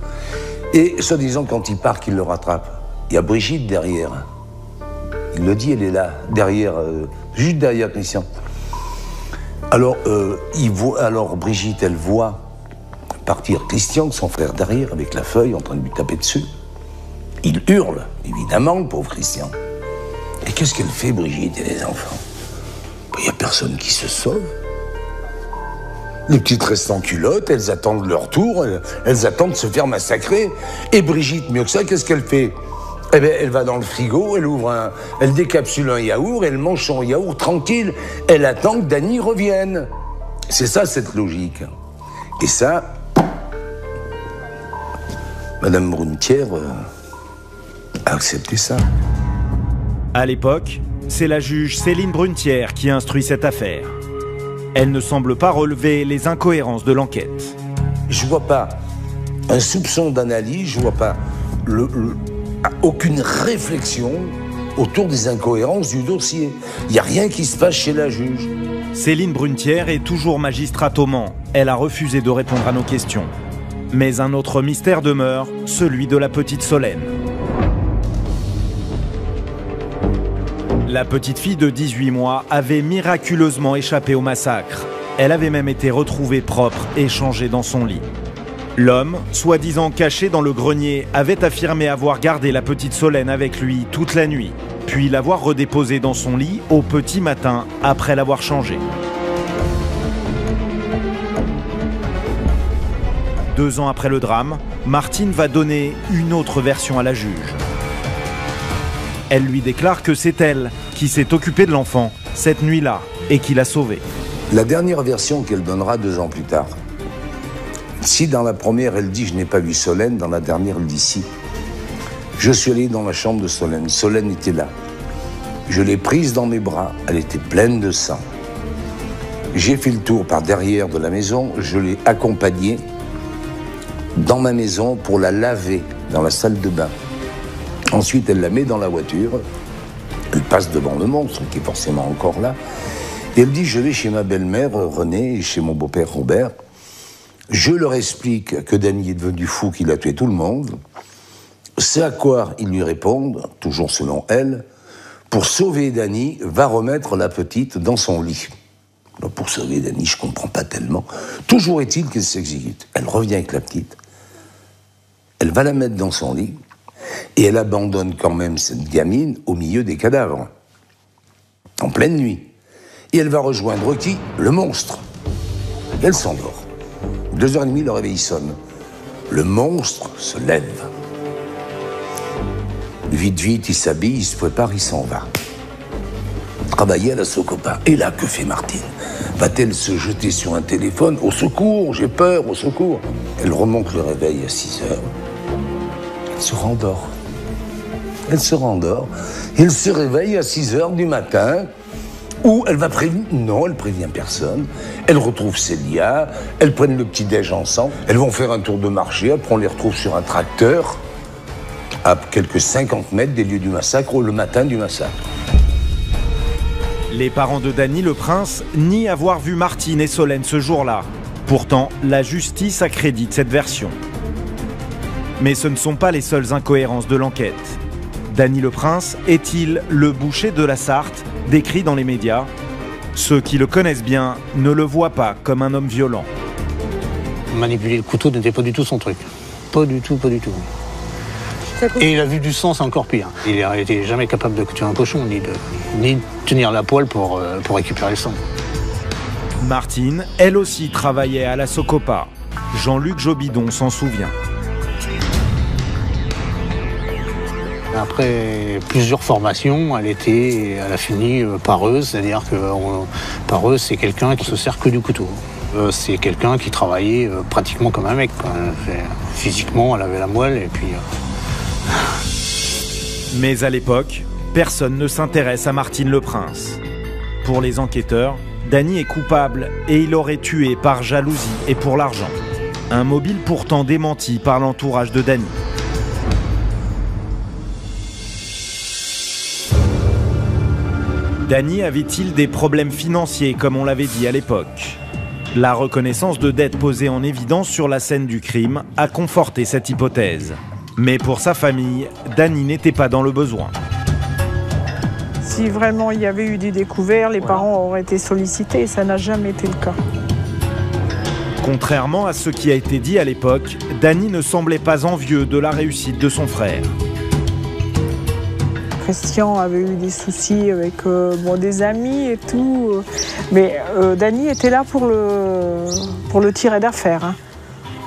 Et soi-disant, quand il part, qu'il le rattrape, il y a Brigitte derrière. Il le dit, elle est là, derrière, juste derrière Christian. Alors, Brigitte, elle voit partir Christian, son frère derrière, avec la feuille, en train de lui taper dessus. Il hurle, évidemment, le pauvre Christian. Et qu'est-ce qu'elle fait, Brigitte et les enfants? Il n'y a personne qui se sauve. Les petites restent en culotte, elles attendent leur tour, elles attendent de se faire massacrer. Et Brigitte, mieux que ça, qu'est-ce qu'elle fait? Eh bien, elle va dans le frigo, elle décapsule un yaourt, elle mange son yaourt tranquille. Elle attend que Dany revienne. C'est ça, cette logique. Et ça, Madame Brunetière a accepté ça. À l'époque, c'est la juge Céline Brunetière qui instruit cette affaire. Elle ne semble pas relever les incohérences de l'enquête. Je vois pas un soupçon d'analyse, je vois pas aucune réflexion autour des incohérences du dossier. Il n'y a rien qui se passe chez la juge. Céline Brunetière est toujours magistrate au Mans. Elle a refusé de répondre à nos questions. Mais un autre mystère demeure, celui de la petite Solène. La petite fille de 18 mois avait miraculeusement échappé au massacre. Elle avait même été retrouvée propre et changée dans son lit. L'homme, soi-disant caché dans le grenier, avait affirmé avoir gardé la petite Solène avec lui toute la nuit, puis l'avoir redéposée dans son lit au petit matin après l'avoir changée. 2 ans après le drame, Martine va donner une autre version à la juge. Elle lui déclare que c'est elle qui s'est occupée de l'enfant cette nuit-là et qui l'a sauvé. La dernière version qu'elle donnera 2 ans plus tard. Si dans la première elle dit « je n'ai pas vu Solène », dans la dernière elle dit « si ». Je suis allé dans la chambre de Solène. Solène était là. Je l'ai prise dans mes bras. Elle était pleine de sang. J'ai fait le tour par derrière de la maison. Je l'ai accompagnée dans ma maison pour la laver dans la salle de bain. Ensuite, elle la met dans la voiture. Elle passe devant le monstre, qui est forcément encore là. Et elle dit, je vais chez ma belle-mère, Renée, et chez mon beau-père, Robert. Je leur explique que Dany est devenu fou, qu'il a tué tout le monde. C'est à quoi ils lui répondent, toujours selon elle, pour sauver Dany, va remettre la petite dans son lit. Alors pour sauver Dany, je comprends pas tellement. Toujours est-il qu'elle s'exécute. Elle revient avec la petite. Elle va la mettre dans son lit. Et elle abandonne quand même cette gamine au milieu des cadavres. en pleine nuit. Et elle va rejoindre qui? Le monstre. Elle s'endort. 2h30, le réveil sonne. Le monstre se lève. Vite, vite, il s'habille, il se prépare, il s'en va. Travailler à la Socopa. Et là, que fait Martine? Va-t-elle se jeter sur un téléphone? Au secours, j'ai peur, au secours. Elle remonte le réveil à 6h. Elle se rendort. Elle se rendort. Et elle se réveille à 6h du matin. Où elle va prévenir? Non, elle prévient personne. Elle retrouve Célia, elles prennent le petit-déj ensemble. Elles vont faire un tour de marché, après on les retrouve sur un tracteur, à quelques 50 mètres des lieux du massacre, le matin du massacre. Les parents de Dany le Prince nient avoir vu Martine et Solène ce jour-là. Pourtant, la justice accrédite cette version. Mais ce ne sont pas les seules incohérences de l'enquête. Dany le Prince est-il le boucher de la Sarthe, décrit dans les médias? Ceux qui le connaissent bien ne le voient pas comme un homme violent. Manipuler le couteau n'était pas du tout son truc. Pas du tout, pas du tout. Et la vue du sang, c'est encore pire. Il n'était jamais capable de tuer un cochon, ni de tenir la poêle pour récupérer le sang. Martine, elle aussi, travaillait à la Socopa. Jean-Luc Jobidon s'en souvient. Après plusieurs formations, elle a fini pareuse, c'est-à-dire que pareuse, c'est quelqu'un qui se sert que du couteau. C'est quelqu'un qui travaillait pratiquement comme un mec, quoi. Physiquement, elle avait la moelle et puis... Mais à l'époque, personne ne s'intéresse à Martine le Prince. Pour les enquêteurs, Dany est coupable et il aurait tué par jalousie et pour l'argent. Un mobile pourtant démenti par l'entourage de Dany. Dany avait-il des problèmes financiers comme on l'avait dit à l'époque? La reconnaissance de dettes posées en évidence sur la scène du crime a conforté cette hypothèse. Mais pour sa famille, Dany n'était pas dans le besoin. Si vraiment il y avait eu des découvertes, les parents auraient été sollicités. Ça n'a jamais été le cas. Contrairement à ce qui a été dit à l'époque, Dany ne semblait pas envieux de la réussite de son frère. Christian avait eu des soucis avec des amis et tout. Mais Dany était là pour le tirer d'affaire. Hein.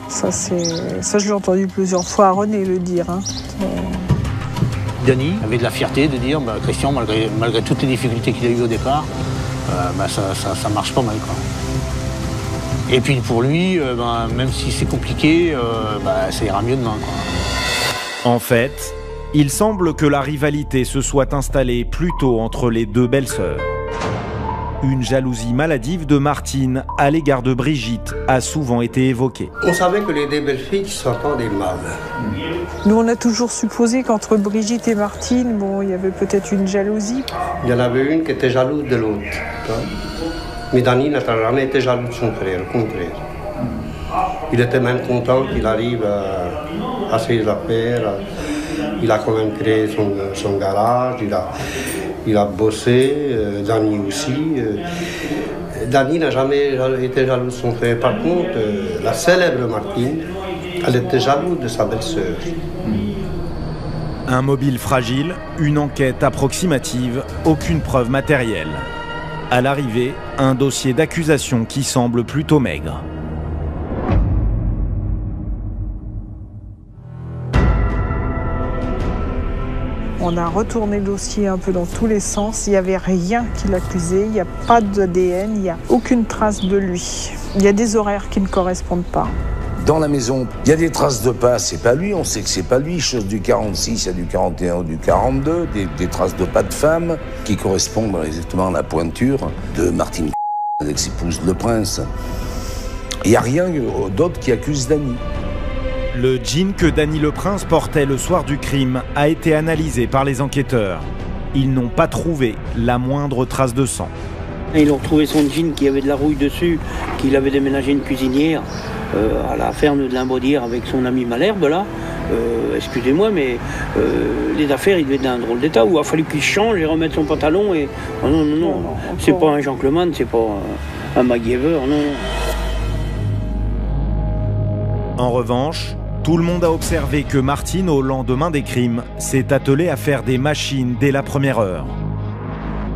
Ça, je l'ai entendu plusieurs fois à René le dire. Hein. Dany avait de la fierté de dire Christian, malgré toutes les difficultés qu'il a eues au départ, ça marche pas mal, quoi. Et puis pour lui, même si c'est compliqué, ça ira mieux demain, quoi. En fait, il semble que la rivalité se soit installée plutôt entre les deux belles-sœurs. Une jalousie maladive de Martine à l'égard de Brigitte a souvent été évoquée. On savait que les deux belles-filles s'entendaient mal. Nous, on a toujours supposé qu'entre Brigitte et Martine, il y avait peut-être une jalousie. Il y en avait une qui était jalouse de l'autre. Mais Dany n'a jamais été jaloux de son frère, au contraire. Il était même content qu'il arrive à ses affaires. Il a quand même créé son garage, il a bossé, Dany aussi. Dany n'a jamais été jaloux de son frère. Par contre, la célèbre Martine, elle était jalouse de sa belle-sœur. Un mobile fragile, une enquête approximative, aucune preuve matérielle. À l'arrivée, un dossier d'accusation qui semble plutôt maigre. On a retourné le dossier un peu dans tous les sens. Il n'y avait rien qui l'accusait, il n'y a pas d'ADN, il n'y a aucune trace de lui. Il y a des horaires qui ne correspondent pas. Dans la maison, il y a des traces de pas, c'est pas lui, on sait que c'est pas lui. Chose du 46, il y a du 41 ou du 42, des traces de pas de femme qui correspondent exactement à la pointure de Martine, l'ex-épouse le Prince. Il n'y a rien d'autre qui accuse Dany. Le jean que Dany le Prince portait le soir du crime a été analysé par les enquêteurs. Ils n'ont pas trouvé la moindre trace de sang. Ils ont retrouvé son jean qui avait de la rouille dessus, qu'il avait déménagé une cuisinière à la ferme de Limbaudière avec son ami Malherbe là. Excusez-moi, mais les affaires, il devait être dans un drôle d'état où il a fallu qu'il change et remette son pantalon et... Oh, non, c'est pas un gentleman, c'est pas un MacGyver, non. En revanche, tout le monde a observé que Martine, au lendemain des crimes, s'est attelée à faire des machines dès la première heure.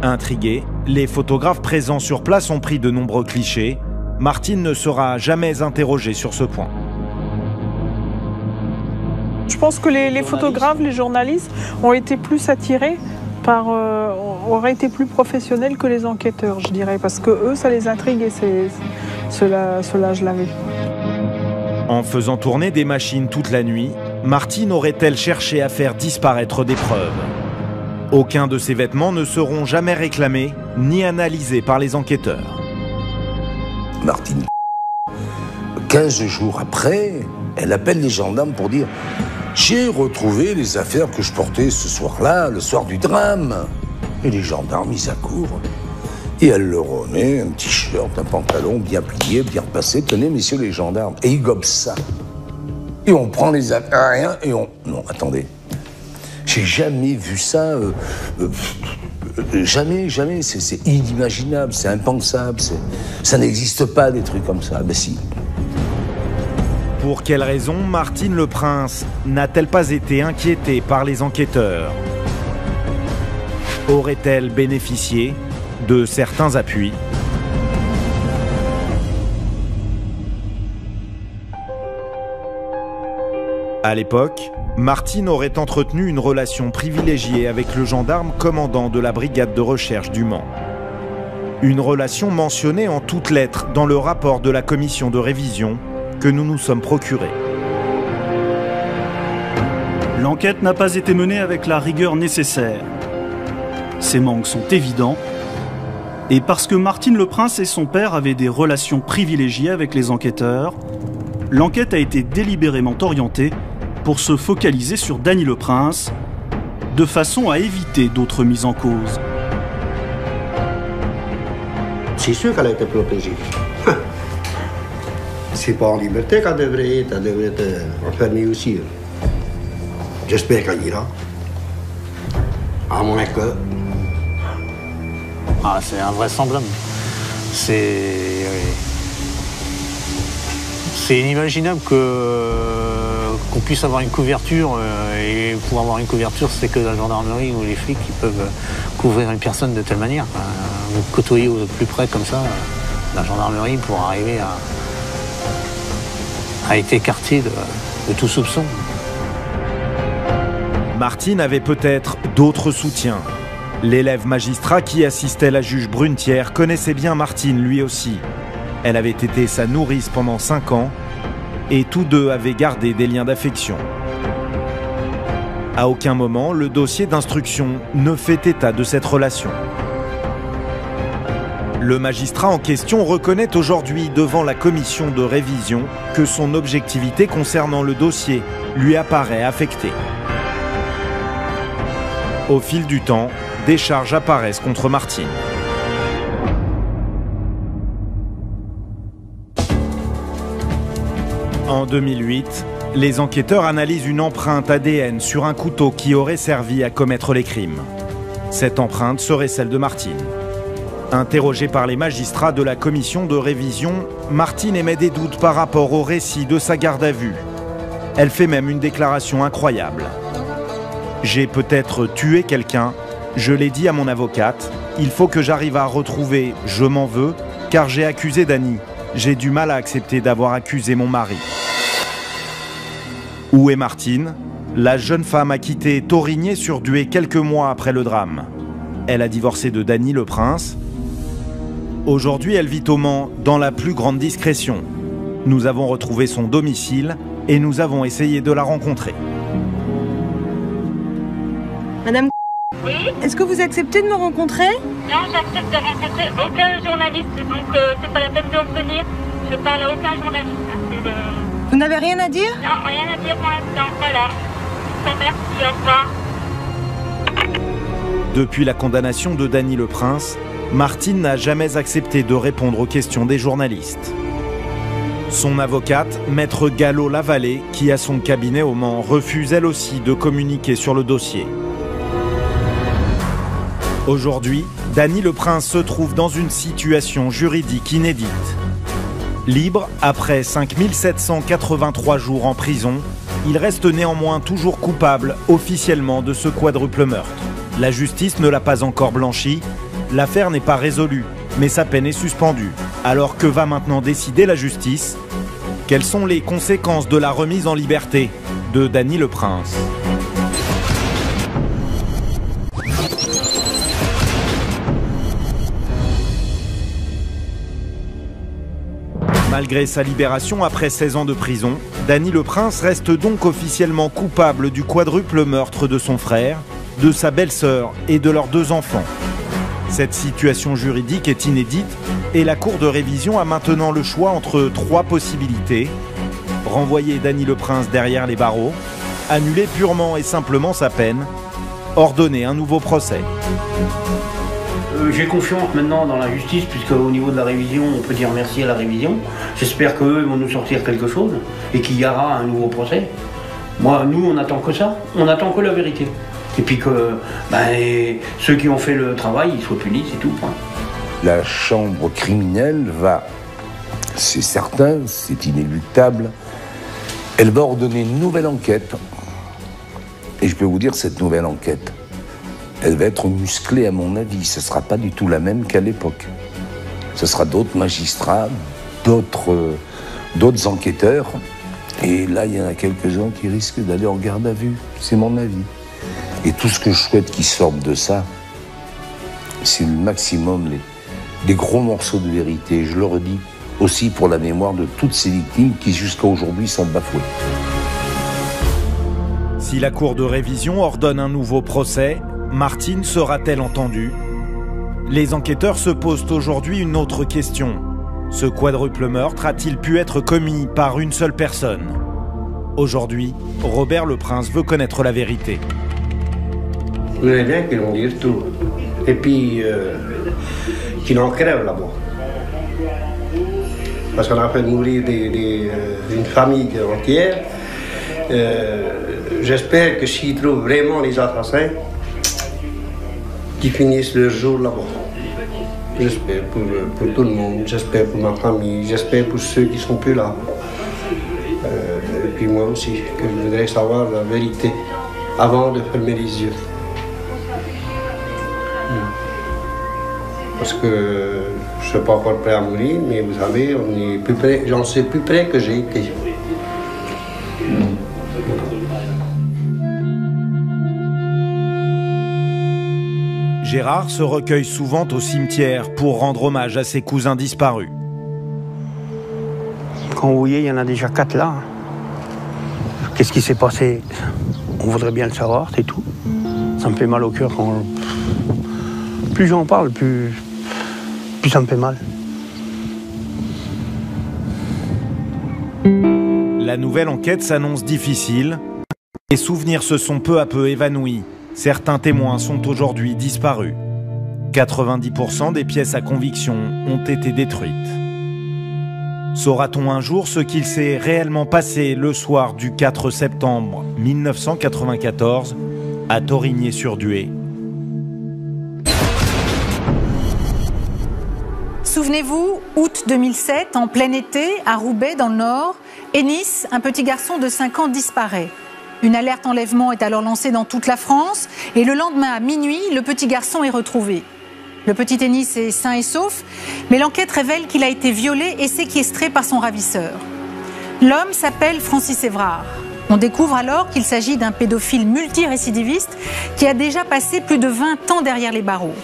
Intrigués, les photographes présents sur place ont pris de nombreux clichés. Martine ne sera jamais interrogée sur ce point. Je pense que les photographes, les journalistes ont été plus attirés par... auraient été plus professionnels que les enquêteurs, je dirais, parce que eux, ça les intrigue et cela, je l'avais. En faisant tourner des machines toute la nuit, Martine aurait-elle cherché à faire disparaître des preuves? Aucun de ses vêtements ne seront jamais réclamés ni analysés par les enquêteurs. Martine, 15 jours après, elle appelle les gendarmes pour dire « J'ai retrouvé les affaires que je portais ce soir-là, le soir du drame. » Et les gendarmes, ils accourent. Et elle leur remet un t-shirt, un pantalon bien plié, bien repassé. Tenez, messieurs les gendarmes. Et ils gobent ça. Et on prend les affaires, rien, et on... Non, attendez. J'ai jamais vu ça. Jamais. C'est inimaginable, c'est impensable. Ça n'existe pas, des trucs comme ça. Ben si. Pour quelle raison Martine Le Prince n'a-t-elle pas été inquiétée par les enquêteurs? Aurait-elle bénéficié de certains appuis? À l'époque, Martine aurait entretenu une relation privilégiée avec le gendarme commandant de la brigade de recherche du Mans. Une relation mentionnée en toutes lettres dans le rapport de la commission de révision que nous nous sommes procurés. L'enquête n'a pas été menée avec la rigueur nécessaire. Ces manques sont évidents. Et parce que Martine Le Prince et son père avaient des relations privilégiées avec les enquêteurs, l'enquête a été délibérément orientée pour se focaliser sur Dany Le Prince, de façon à éviter d'autres mises en cause. C'est sûr qu'elle a été protégée. C'est pas en liberté qu'elle devrait être enfermée aussi. J'espère qu'elle ira. À mon avis. Ah, c'est invraisemblable. C'est inimaginable qu'on puisse avoir une couverture. Et pour avoir une couverture, c'est que la gendarmerie ou les flics qui peuvent couvrir une personne de telle manière. Vous côtoyez au plus près comme ça la gendarmerie pour arriver à être écarté de tout soupçon. Martine avait peut-être d'autres soutiens. L'élève magistrat qui assistait la juge Brunetière connaissait bien Martine lui aussi. Elle avait été sa nourrice pendant 5 ans et tous deux avaient gardé des liens d'affection. À aucun moment, le dossier d'instruction ne fait état de cette relation. Le magistrat en question reconnaît aujourd'hui devant la commission de révision que son objectivité concernant le dossier lui apparaît affectée. Au fil du temps, des charges apparaissent contre Martine. En 2008, les enquêteurs analysent une empreinte ADN sur un couteau qui aurait servi à commettre les crimes. Cette empreinte serait celle de Martine. Interrogée par les magistrats de la commission de révision, Martine émet des doutes par rapport au récit de sa garde à vue. Elle fait même une déclaration incroyable. « J'ai peut-être tué quelqu'un, je l'ai dit à mon avocate, il faut que j'arrive à retrouver, je m'en veux, car j'ai accusé Dany. J'ai du mal à accepter d'avoir accusé mon mari. » Où est Martine? La jeune femme a quitté Torigné-sur-Dué quelques mois après le drame. Elle a divorcé de Dany Le Prince. Aujourd'hui, elle vit au Mans dans la plus grande discrétion. Nous avons retrouvé son domicile et nous avons essayé de la rencontrer. Madame, oui, est-ce que vous acceptez de me rencontrer? Non, j'accepte de rencontrer aucun journaliste, donc c'est pas la peine de venir. Je parle à aucun journaliste. Vous n'avez rien à dire? Non, rien à dire pour l'instant, voilà. Merci, au revoir. Depuis la condamnation de Dany Le Prince, Martine n'a jamais accepté de répondre aux questions des journalistes. Son avocate, Maître Gallo-Lavallée, qui a son cabinet au Mans, refuse elle aussi de communiquer sur le dossier. Aujourd'hui, Dany Le Prince se trouve dans une situation juridique inédite. Libre, après 5783 jours en prison, il reste néanmoins toujours coupable officiellement de ce quadruple meurtre. La justice ne l'a pas encore blanchi, L'affaire n'est pas résolue, mais sa peine est suspendue. Alors que va maintenant décider la justice? Quelles sont les conséquences de la remise en liberté de Dany le Prince? Malgré sa libération après 16 ans de prison, Dany le Prince reste donc officiellement coupable du quadruple meurtre de son frère, de sa belle-sœur et de leurs 2 enfants. Cette situation juridique est inédite et la Cour de révision a maintenant le choix entre 3 possibilités. Renvoyer Dany le Prince derrière les barreaux, annuler purement et simplement sa peine, ordonner un nouveau procès. J'ai confiance maintenant dans la justice, puisque au niveau de la révision, on peut dire merci à la révision. J'espère qu'eux vont nous sortir quelque chose et qu'il y aura un nouveau procès. Nous, on n'attend que ça, on n'attend que la vérité. Et puis que ceux qui ont fait le travail, ils soient punis, c'est tout. Point. La chambre criminelle va, c'est certain, c'est inéluctable, elle va ordonner une nouvelle enquête. Et je peux vous dire, cette nouvelle enquête, elle va être musclée à mon avis. Ce ne sera pas du tout la même qu'à l'époque. Ce sera d'autres magistrats, d'autres enquêteurs. Et là, il y en a quelques-uns qui risquent d'aller en garde à vue. C'est mon avis. Et tout ce que je souhaite qu'ils sortent de ça, c'est le maximum, des gros morceaux de vérité. Je le redis aussi pour la mémoire de toutes ces victimes qui jusqu'à aujourd'hui sont bafouées. Si la Cour de révision ordonne un nouveau procès, Martine sera-t-elle entendue? Les enquêteurs se posent aujourd'hui une autre question. Ce quadruple meurtre a-t-il pu être commis par une seule personne? Aujourd'hui, Robert le Prince veut connaître la vérité. Vous voulez bien qu'ils vont dire tout. Et puis, qu'ils en crèvent là-bas. Parce qu'on a fait mourir une famille entière. J'espère que s'ils trouvent vraiment les assassins, qu'ils finissent leur jour là-bas. J'espère pour tout le monde, j'espère pour ma famille, j'espère pour ceux qui ne sont plus là. Et puis moi aussi, que je voudrais savoir la vérité avant de fermer les yeux. Parce que je ne suis pas encore prêt à mourir, mais vous savez, on est plus près, j'en suis plus près que j'ai été. Gérard se recueille souvent au cimetière pour rendre hommage à ses cousins disparus. Quand vous voyez, il y en a déjà 4 là. Qu'est-ce qui s'est passé? On voudrait bien le savoir, c'est tout. Ça me fait mal au cœur quand... Plus j'en parle, plus ça me fait mal. La nouvelle enquête s'annonce difficile. Les souvenirs se sont peu à peu évanouis. Certains témoins sont aujourd'hui disparus. 90% des pièces à conviction ont été détruites. Saura-t-on un jour ce qu'il s'est réellement passé le soir du 4 septembre 1994 à Torigné-sur-Dué? Souvenez-vous, août 2007, en plein été, à Roubaix, dans le Nord, Ennis, un petit garçon de 5 ans, disparaît. Une alerte enlèvement est alors lancée dans toute la France et le lendemain à minuit, le petit garçon est retrouvé. Le petit Ennis est sain et sauf, mais l'enquête révèle qu'il a été violé et séquestré par son ravisseur. L'homme s'appelle Francis Évrard. On découvre alors qu'il s'agit d'un pédophile multirécidiviste qui a déjà passé plus de 20 ans derrière les barreaux.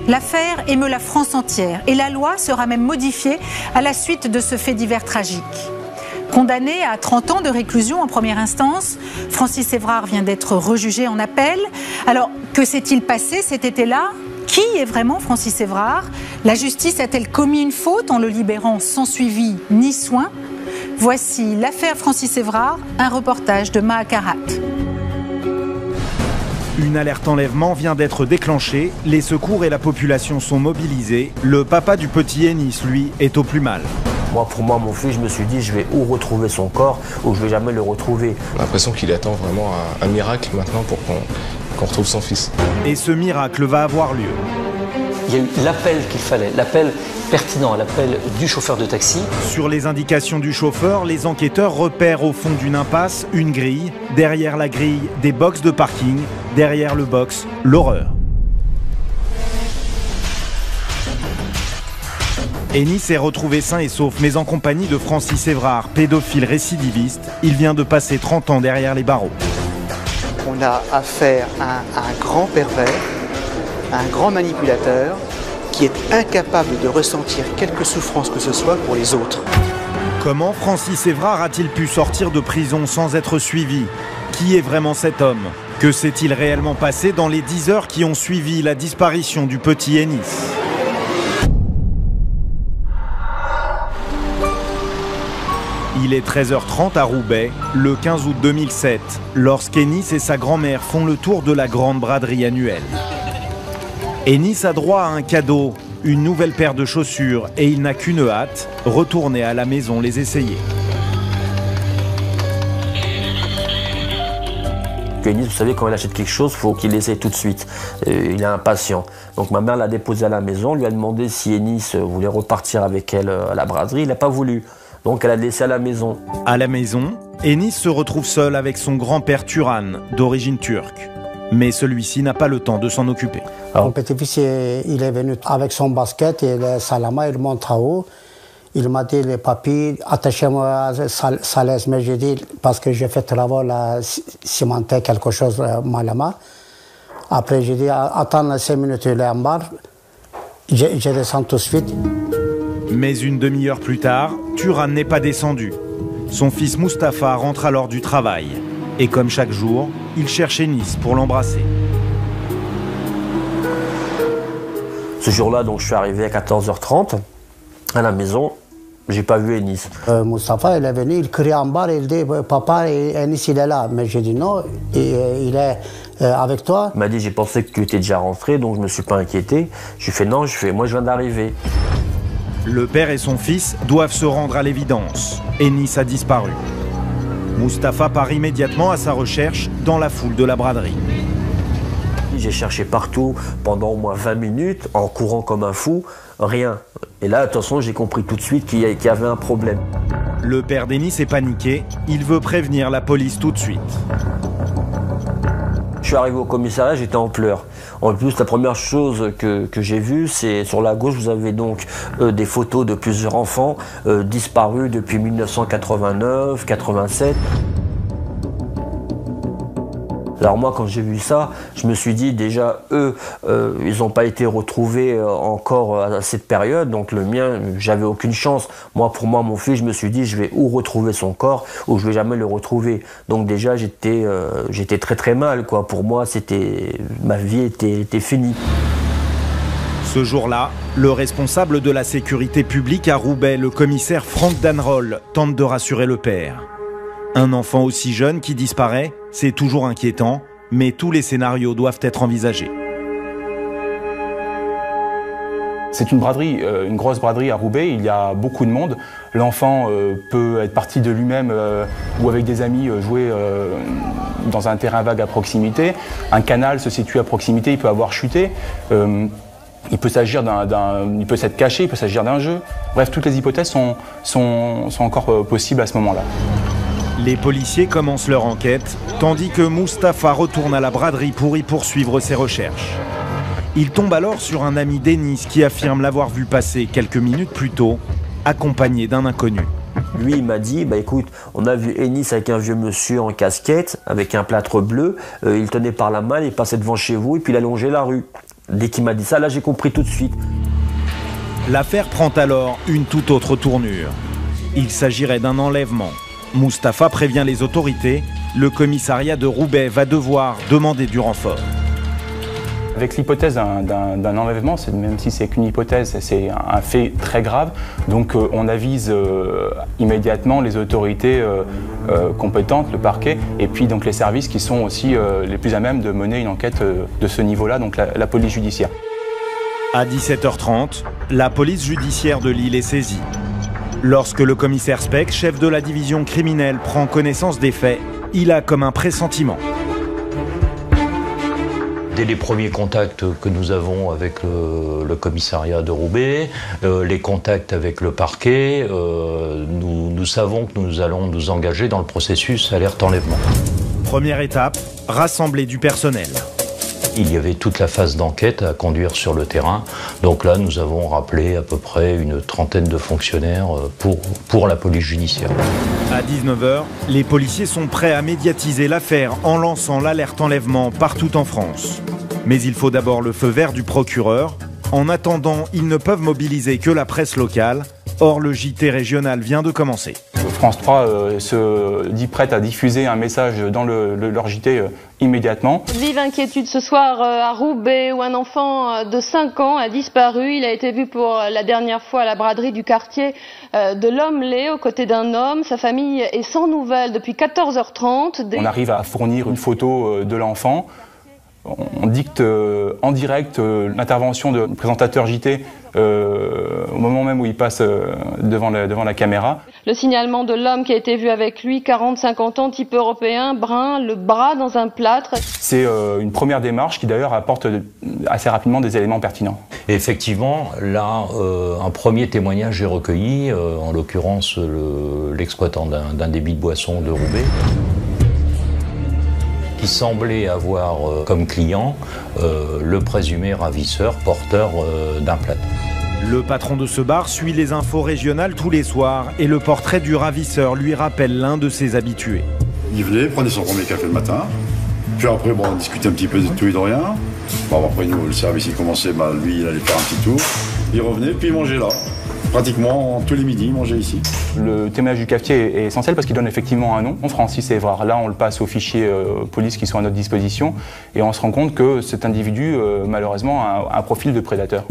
L'affaire émeut la France entière et la loi sera même modifiée à la suite de ce fait divers tragique. Condamné à 30 ans de réclusion en première instance, Francis Évrard vient d'être rejugé en appel. Alors, que s'est-il passé cet été-là? Qui est vraiment Francis Évrard? La justice a-t-elle commis une faute en le libérant sans suivi ni soin? Voici l'affaire Francis Évrard, un reportage de Maha Karat. Une alerte enlèvement vient d'être déclenchée, les secours et la population sont mobilisés. Le papa du petit Ennis, lui, est au plus mal. Pour moi, mon fils, je me suis dit, je vais ou retrouver son corps, ou je vais jamais le retrouver. On a l'impression qu'il attend vraiment un miracle maintenant pour qu'on retrouve son fils. Et ce miracle va avoir lieu. Il y a eu l'appel qu'il fallait, l'appel pertinent, l'appel du chauffeur de taxi. Sur les indications du chauffeur, les enquêteurs repèrent au fond d'une impasse une grille. Derrière la grille, des box de parking. Derrière le box, l'horreur. Ennis est retrouvé sain et sauf, mais en compagnie de Francis Évrard, pédophile récidiviste. Il vient de passer 30 ans derrière les barreaux. On a affaire à un grand pervers, un grand manipulateur, qui est incapable de ressentir quelque souffrance que ce soit pour les autres. Comment Francis Évrard a-t-il pu sortir de prison sans être suivi? Qui est vraiment cet homme? Que s'est-il réellement passé dans les 10 heures qui ont suivi la disparition du petit Ennis? Il est 13h30 à Roubaix, le 15 août 2007, lorsqu'Ennis et sa grand-mère font le tour de la grande braderie annuelle. Ennis a droit à un cadeau, une nouvelle paire de chaussures, et il n'a qu'une hâte, retourner à la maison les essayer. Ennis, vous savez, quand il achète quelque chose, il faut qu'il l'essaye tout de suite. Il est impatient. Donc ma mère l'a déposé à la maison, lui a demandé si Ennis voulait repartir avec elle à la braderie. Il n'a pas voulu. Donc elle a laissé à la maison. À la maison, Ennis se retrouve seul avec son grand-père Turan, d'origine turque. Mais celui-ci n'a pas le temps de s'en occuper. Mon petit-fils, il est venu avec son basket et le salama, il monte en haut. Il m'a dit, les papiers, attachez-moi à sa laisse. Mais j'ai dit, parce que j'ai fait travaux, cimenter quelque chose malama. Après, j'ai dit, attends 5 minutes, il est en bas. Je descends tout de suite. Mais une demi-heure plus tard, Turan n'est pas descendu. Son fils Mustapha rentre alors du travail. Et comme chaque jour, il cherche Ennis pour l'embrasser. Ce jour-là, donc, je suis arrivé à 14h30 à la maison. J'ai pas vu Ennis. Mustapha, il est venu, il criait en bas, il dit, papa, Ennis, il est là. Mais j'ai dit non, il est avec toi. Il m'a dit, j'ai pensé que tu étais déjà rentré, donc je me suis pas inquiété. J'ai fait non, moi je viens d'arriver. Le père et son fils doivent se rendre à l'évidence. Ennis a disparu. Mustapha part immédiatement à sa recherche dans la foule de la braderie. J'ai cherché partout pendant au moins 20 minutes, en courant comme un fou, rien. Et là, attention, j'ai compris tout de suite qu'il y avait un problème. Le père d'Ennis est paniqué, il veut prévenir la police tout de suite. Je suis arrivé au commissariat, j'étais en pleurs. En plus, la première chose que j'ai vue, c'est sur la gauche, vous avez donc des photos de plusieurs enfants disparus depuis 1989, 87. Alors moi, quand j'ai vu ça, je me suis dit déjà, eux, ils n'ont pas été retrouvés encore à cette période, donc le mien, j'avais aucune chance. Moi, pour moi, mon fils, je me suis dit, je vais ou retrouver son corps, ou je vais jamais le retrouver. Donc déjà, j'étais très très mal, quoi. Pour moi, ma vie était finie. Ce jour-là, le responsable de la sécurité publique à Roubaix, le commissaire Franck Danroll, tente de rassurer le père. Un enfant aussi jeune qui disparaît, c'est toujours inquiétant, mais tous les scénarios doivent être envisagés. C'est une braderie, une grosse braderie à Roubaix, il y a beaucoup de monde. L'enfant peut être parti de lui-même ou avec des amis jouer dans un terrain vague à proximité. Un canal se situe à proximité, il peut avoir chuté. Il peut s'agir il peut s'être caché, il peut s'agir d'un jeu. Bref, toutes les hypothèses sont encore possibles à ce moment-là. Les policiers commencent leur enquête, tandis que Mustapha retourne à la braderie pour y poursuivre ses recherches. Il tombe alors sur un ami d'Ennis qui affirme l'avoir vu passer quelques minutes plus tôt, accompagné d'un inconnu. Lui, il m'a dit, écoute, on a vu Ennis avec un vieux monsieur en casquette, avec un plâtre bleu, il tenait par la main, il passait devant chez vous et puis il a longé la rue. Dès qu'il m'a dit ça, là j'ai compris tout de suite. L'affaire prend alors une toute autre tournure. Il s'agirait d'un enlèvement. Mustapha prévient les autorités, le commissariat de Roubaix va devoir demander du renfort. Avec l'hypothèse d'un enlèvement, même si c'est qu'une hypothèse, c'est un fait très grave. Donc on avise immédiatement les autorités compétentes, le parquet, et puis donc les services qui sont aussi les plus à même de mener une enquête de ce niveau-là, donc la police judiciaire. À 17h30, la police judiciaire de Lille est saisie. Lorsque le commissaire Speck, chef de la division criminelle, prend connaissance des faits, il a comme un pressentiment. Dès les premiers contacts que nous avons avec le commissariat de Roubaix, les contacts avec le parquet, nous savons que nous allons nous engager dans le processus alerte enlèvement. Première étape, rassembler du personnel. Il y avait toute la phase d'enquête à conduire sur le terrain. Donc là, nous avons rappelé à peu près une trentaine de fonctionnaires pour la police judiciaire. À 19h, les policiers sont prêts à médiatiser l'affaire en lançant l'alerte enlèvement partout en France. Mais il faut d'abord le feu vert du procureur. En attendant, ils ne peuvent mobiliser que la presse locale. Or, le JT régional vient de commencer. France 3 se dit prête à diffuser un message dans leur JT immédiatement. Vive inquiétude ce soir à Roubaix où un enfant de 5 ans a disparu. Il a été vu pour la dernière fois à la braderie du quartier de l'Homme-Lé aux côtés d'un homme. Sa famille est sans nouvelles depuis 14h30. On arrive à fournir une photo de l'enfant. On dicte en direct l'intervention du présentateur JT au moment même où il passe devant la caméra. Le signalement de l'homme qui a été vu avec lui, 40-50 ans, type européen, brun, le bras dans un plâtre. C'est une première démarche qui d'ailleurs apporte assez rapidement des éléments pertinents. Et effectivement, là, un premier témoignage est recueilli, en l'occurrence l'exploitant d'un débit de boissons de Roubaix, qui semblait avoir comme client le présumé ravisseur porteur d'un plâtre. Le patron de ce bar suit les infos régionales tous les soirs et le portrait du ravisseur lui rappelle l'un de ses habitués. Il venait, prenait son premier café le matin, puis après on discutait un petit peu de tout et de rien. Bon, après nous, le service il commençait, lui il allait faire un petit tour, il revenait puis il mangeait là. Pratiquement tous les midis, il mangeait ici. Le témoignage du cafetier est essentiel parce qu'il donne effectivement un nom, Francis Évrard. Là, on le passe aux fichiers police qui sont à notre disposition et on se rend compte que cet individu, malheureusement, a un profil de prédateur.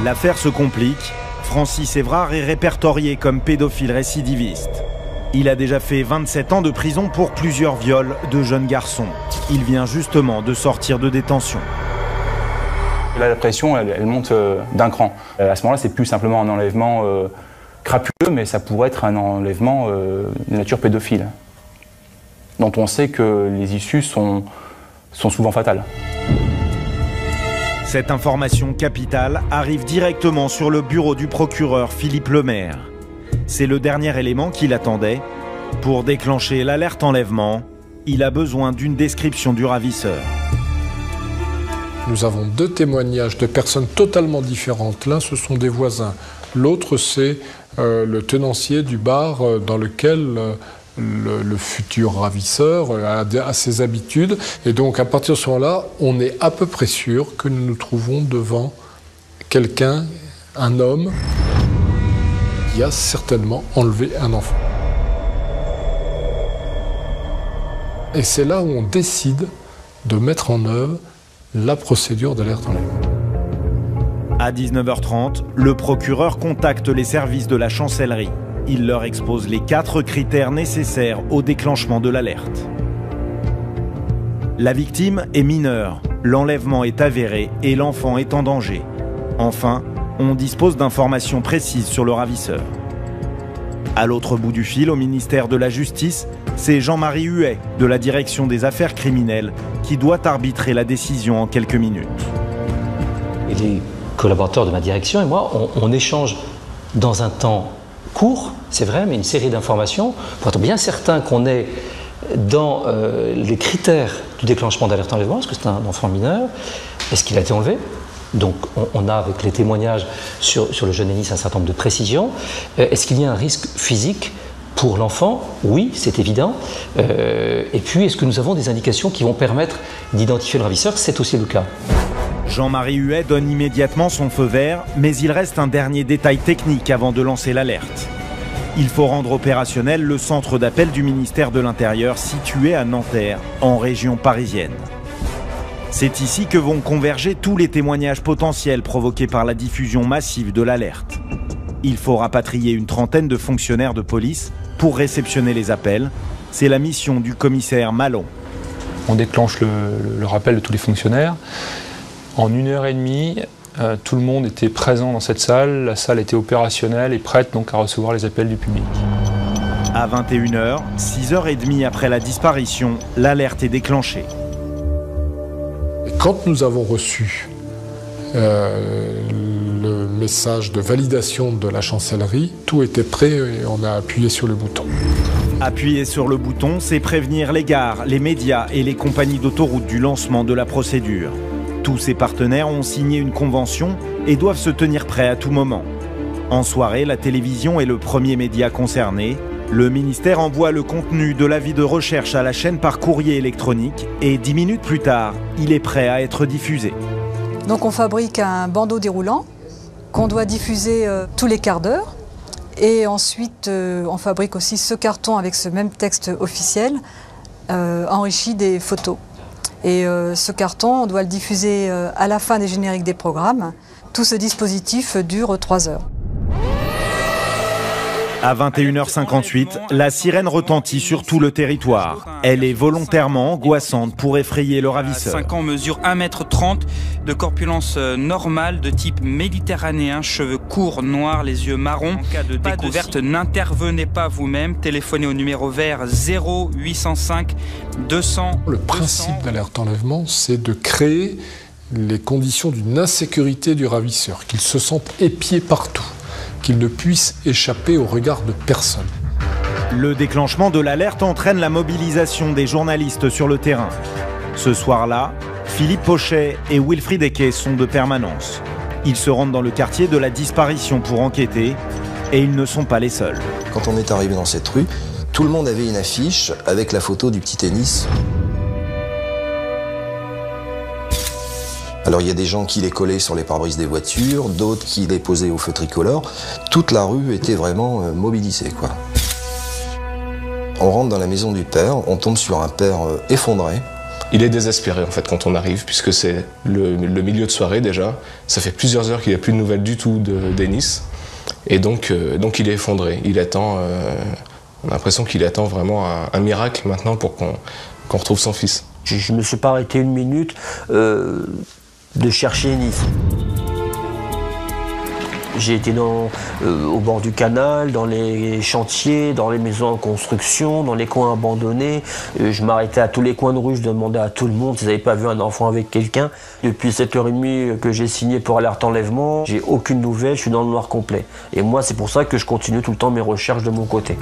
L'affaire se complique. Francis Évrard est répertorié comme pédophile récidiviste. Il a déjà fait 27 ans de prison pour plusieurs viols de jeunes garçons. Il vient justement de sortir de détention. Là, la pression, elle monte d'un cran. À ce moment-là, c'est plus simplement un enlèvement crapuleux, mais ça pourrait être un enlèvement de nature pédophile, dont on sait que les issues sont souvent fatales. Cette information capitale arrive directement sur le bureau du procureur Philippe Lemaire. C'est le dernier élément qu'il attendait. Pour déclencher l'alerte enlèvement, il a besoin d'une description du ravisseur. Nous avons deux témoignages de personnes totalement différentes. L'un, ce sont des voisins. L'autre, c'est le tenancier du bar dans lequel le futur ravisseur a ses habitudes. Et donc, à partir de ce moment-là, on est à peu près sûr que nous nous trouvons devant quelqu'un, un homme, qui a certainement enlevé un enfant. Et c'est là où on décide de mettre en œuvre la procédure d'alerte enlèvement. À 19h30, le procureur contacte les services de la chancellerie. Il leur expose les 4 critères nécessaires au déclenchement de l'alerte. La victime est mineure, l'enlèvement est avéré et l'enfant est en danger. Enfin, on dispose d'informations précises sur le ravisseur. À l'autre bout du fil, au ministère de la Justice, c'est Jean-Marie Huet, de la Direction des Affaires criminelles, qui doit arbitrer la décision en quelques minutes. Et les collaborateurs de ma direction et moi, on échange dans un temps court, c'est vrai, mais une série d'informations pour être bien certain qu'on est dans les critères du déclenchement d'alerte enlèvement. Est-ce que c'est un enfant mineur? Est-ce qu'il a été enlevé? Donc on a avec les témoignages sur le jeune Ennis un certain nombre de précisions. Est-ce qu'il y a un risque physique pour l'enfant? Oui, c'est évident. Et puis est-ce que nous avons des indications qui vont permettre d'identifier le ravisseur? C'est aussi le cas. Jean-Marie Huet donne immédiatement son feu vert, mais il reste un dernier détail technique avant de lancer l'alerte. Il faut rendre opérationnel le centre d'appel du ministère de l'Intérieur situé à Nanterre, en région parisienne. C'est ici que vont converger tous les témoignages potentiels provoqués par la diffusion massive de l'alerte. Il faut rapatrier une trentaine de fonctionnaires de police pour réceptionner les appels. C'est la mission du commissaire Malon. On déclenche le rappel de tous les fonctionnaires. En 1h30, tout le monde était présent dans cette salle. La salle était opérationnelle et prête donc à recevoir les appels du public. À 21h, 6h30 après la disparition, l'alerte est déclenchée. Quand nous avons reçu le message de validation de la chancellerie, tout était prêt et on a appuyé sur le bouton. Appuyer sur le bouton, c'est prévenir les gares, les médias et les compagnies d'autoroutes du lancement de la procédure. Tous ses partenaires ont signé une convention et doivent se tenir prêts à tout moment. En soirée, la télévision est le premier média concerné. Le ministère envoie le contenu de l'avis de recherche à la chaîne par courrier électronique et 10 minutes plus tard, il est prêt à être diffusé. Donc on fabrique un bandeau déroulant qu'on doit diffuser tous les quarts d'heure. Et ensuite, on fabrique aussi ce carton avec ce même texte officiel, enrichi des photos. Et ce carton, on doit le diffuser à la fin des génériques des programmes. Tout ce dispositif dure 3 heures. À 21h58, la sirène retentit sur tout le territoire. Elle est volontairement angoissante pour effrayer le ravisseur. 5 ans, mesure 1,30 m, de corpulence normale, de type méditerranéen, cheveux courts, noirs, les yeux marrons. En cas de découverte, n'intervenez pas vous-même. Téléphonez au numéro vert 0805 200. Le principe d'alerte enlèvement, c'est de créer les conditions d'une insécurité du ravisseur, qu'il se sente épié partout, qu'il ne puisse échapper au regard de personne. Le déclenchement de l'alerte entraîne la mobilisation des journalistes sur le terrain. Ce soir-là, Philippe Pochet et Wilfried Eke sont de permanence. Ils se rendent dans le quartier de la disparition pour enquêter et ils ne sont pas les seuls. Quand on est arrivé dans cette rue, tout le monde avait une affiche avec la photo du petit Ennis. Alors il y a des gens qui les collaient sur les pare-brises des voitures, d'autres qui les posaient au feu tricolore. Toute la rue était vraiment mobilisée, quoi. On rentre dans la maison du père, on tombe sur un père effondré. Il est désespéré en fait quand on arrive, puisque c'est le milieu de soirée déjà. Ça fait plusieurs heures qu'il n'y a plus de nouvelles du tout d'Ennis. Et donc il est effondré. Il attend, on a l'impression qu'il attend vraiment un miracle maintenant pour qu'on retrouve son fils. Je ne me suis pas arrêté une minute de chercher Ennis. J'ai été au bord du canal, dans les chantiers, dans les maisons en construction, dans les coins abandonnés. Je m'arrêtais à tous les coins de rue, je demandais à tout le monde s'ils n'avaient pas vu un enfant avec quelqu'un. Depuis 7h30 que j'ai signé pour alerte enlèvement, j'ai aucune nouvelle, je suis dans le noir complet. Et moi, c'est pour ça que je continue tout le temps mes recherches de mon côté.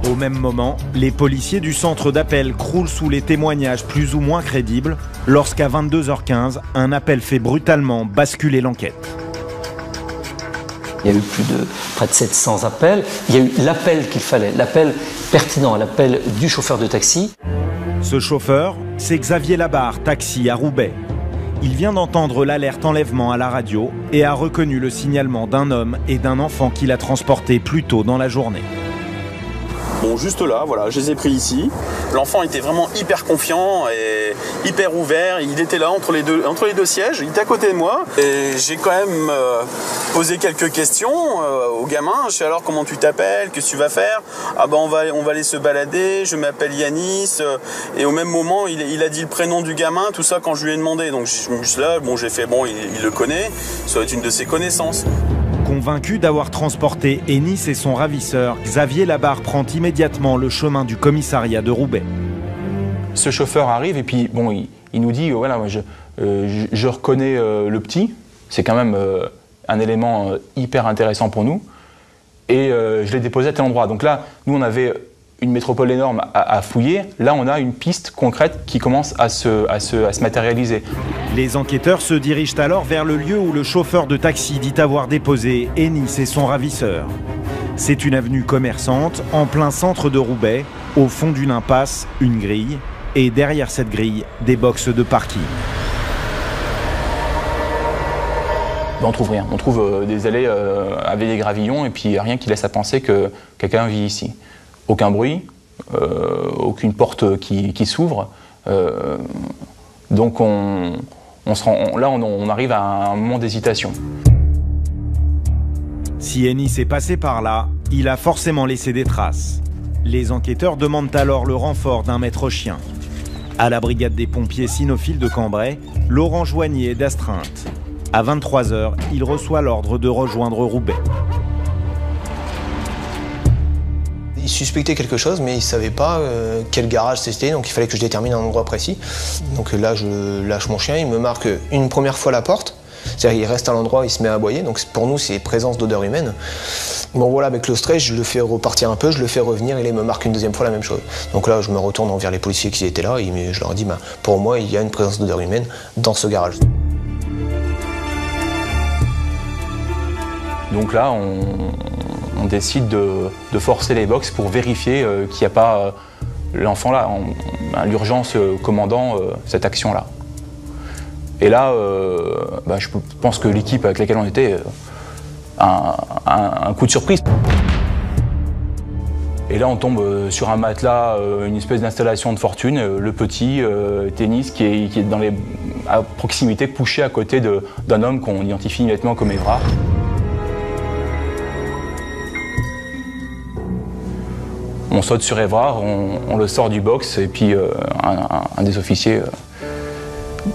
Au même moment, les policiers du centre d'appel croulent sous les témoignages plus ou moins crédibles lorsqu'à 22h15, un appel fait brutalement basculer l'enquête. Il y a eu près de 700 appels. Il y a eu l'appel qu'il fallait, l'appel pertinent, l'appel du chauffeur de taxi. Ce chauffeur, c'est Xavier Labarre, taxi à Roubaix. Il vient d'entendre l'alerte enlèvement à la radio et a reconnu le signalement d'un homme et d'un enfant qu'il a transporté plus tôt dans la journée. Bon, juste là, voilà, je les ai pris ici. L'enfant était vraiment hyper confiant et hyper ouvert. Il était là entre les deux sièges, il était à côté de moi. Et j'ai quand même posé quelques questions au gamin. Je sais alors comment tu t'appelles, qu'est-ce que tu vas faire? Ah ben on va aller se balader, je m'appelle Yanis. Et au même moment, il a dit le prénom du gamin, tout ça quand je lui ai demandé. Donc juste là, bon, j'ai fait, bon, il le connaît, ça doit être une de ses connaissances. Convaincu d'avoir transporté Ennis et son ravisseur, Xavier Labarre prend immédiatement le chemin du commissariat de Roubaix. Ce chauffeur arrive et puis bon, il nous dit voilà, je reconnais le petit, c'est quand même un élément hyper intéressant pour nous, et je l'ai déposé à tel endroit. Donc là, nous on avait une métropole énorme à fouiller, là on a une piste concrète qui commence à se matérialiser. Les enquêteurs se dirigent alors vers le lieu où le chauffeur de taxi dit avoir déposé Ennis et son ravisseur. C'est une avenue commerçante, en plein centre de Roubaix, au fond d'une impasse, une grille, et derrière cette grille, des boxes de parking. On trouve rien, on trouve des allées avec des gravillons et puis rien qui laisse à penser que quelqu'un vit ici. Aucun bruit, aucune porte qui s'ouvre. Donc on arrive à un moment d'hésitation. Si Ennis est passé par là, il a forcément laissé des traces. Les enquêteurs demandent alors le renfort d'un maître chien. À la brigade des pompiers cynophiles de Cambrai, Laurent Joignier est d'astreinte. À 23h, il reçoit l'ordre de rejoindre Roubaix. Il suspectait quelque chose, mais il ne savait pas quel garage c'était, donc il fallait que je détermine un endroit précis. Donc là, je lâche mon chien, il me marque une première fois la porte, c'est-à-dire qu'il reste à l'endroit, il se met à aboyer, donc pour nous, c'est présence d'odeur humaine. Bon voilà, avec le stress, je le fais repartir un peu, je le fais revenir et là, il me marque une deuxième fois la même chose. Donc là, je me retourne envers les policiers qui étaient là et je leur ai dit, pour moi, il y a une présence d'odeur humaine dans ce garage. Donc là, on décide de forcer les box pour vérifier qu'il n'y a pas l'enfant là. L'urgence commandant cette action-là. Et là, je pense que l'équipe avec laquelle on était un coup de surprise. Et là, on tombe sur un matelas, une espèce d'installation de fortune, le petit tennis qui est à proximité, couché à côté d'un homme qu'on identifie immédiatement comme Évrard. On saute sur Évrard, on le sort du box et puis un des officiers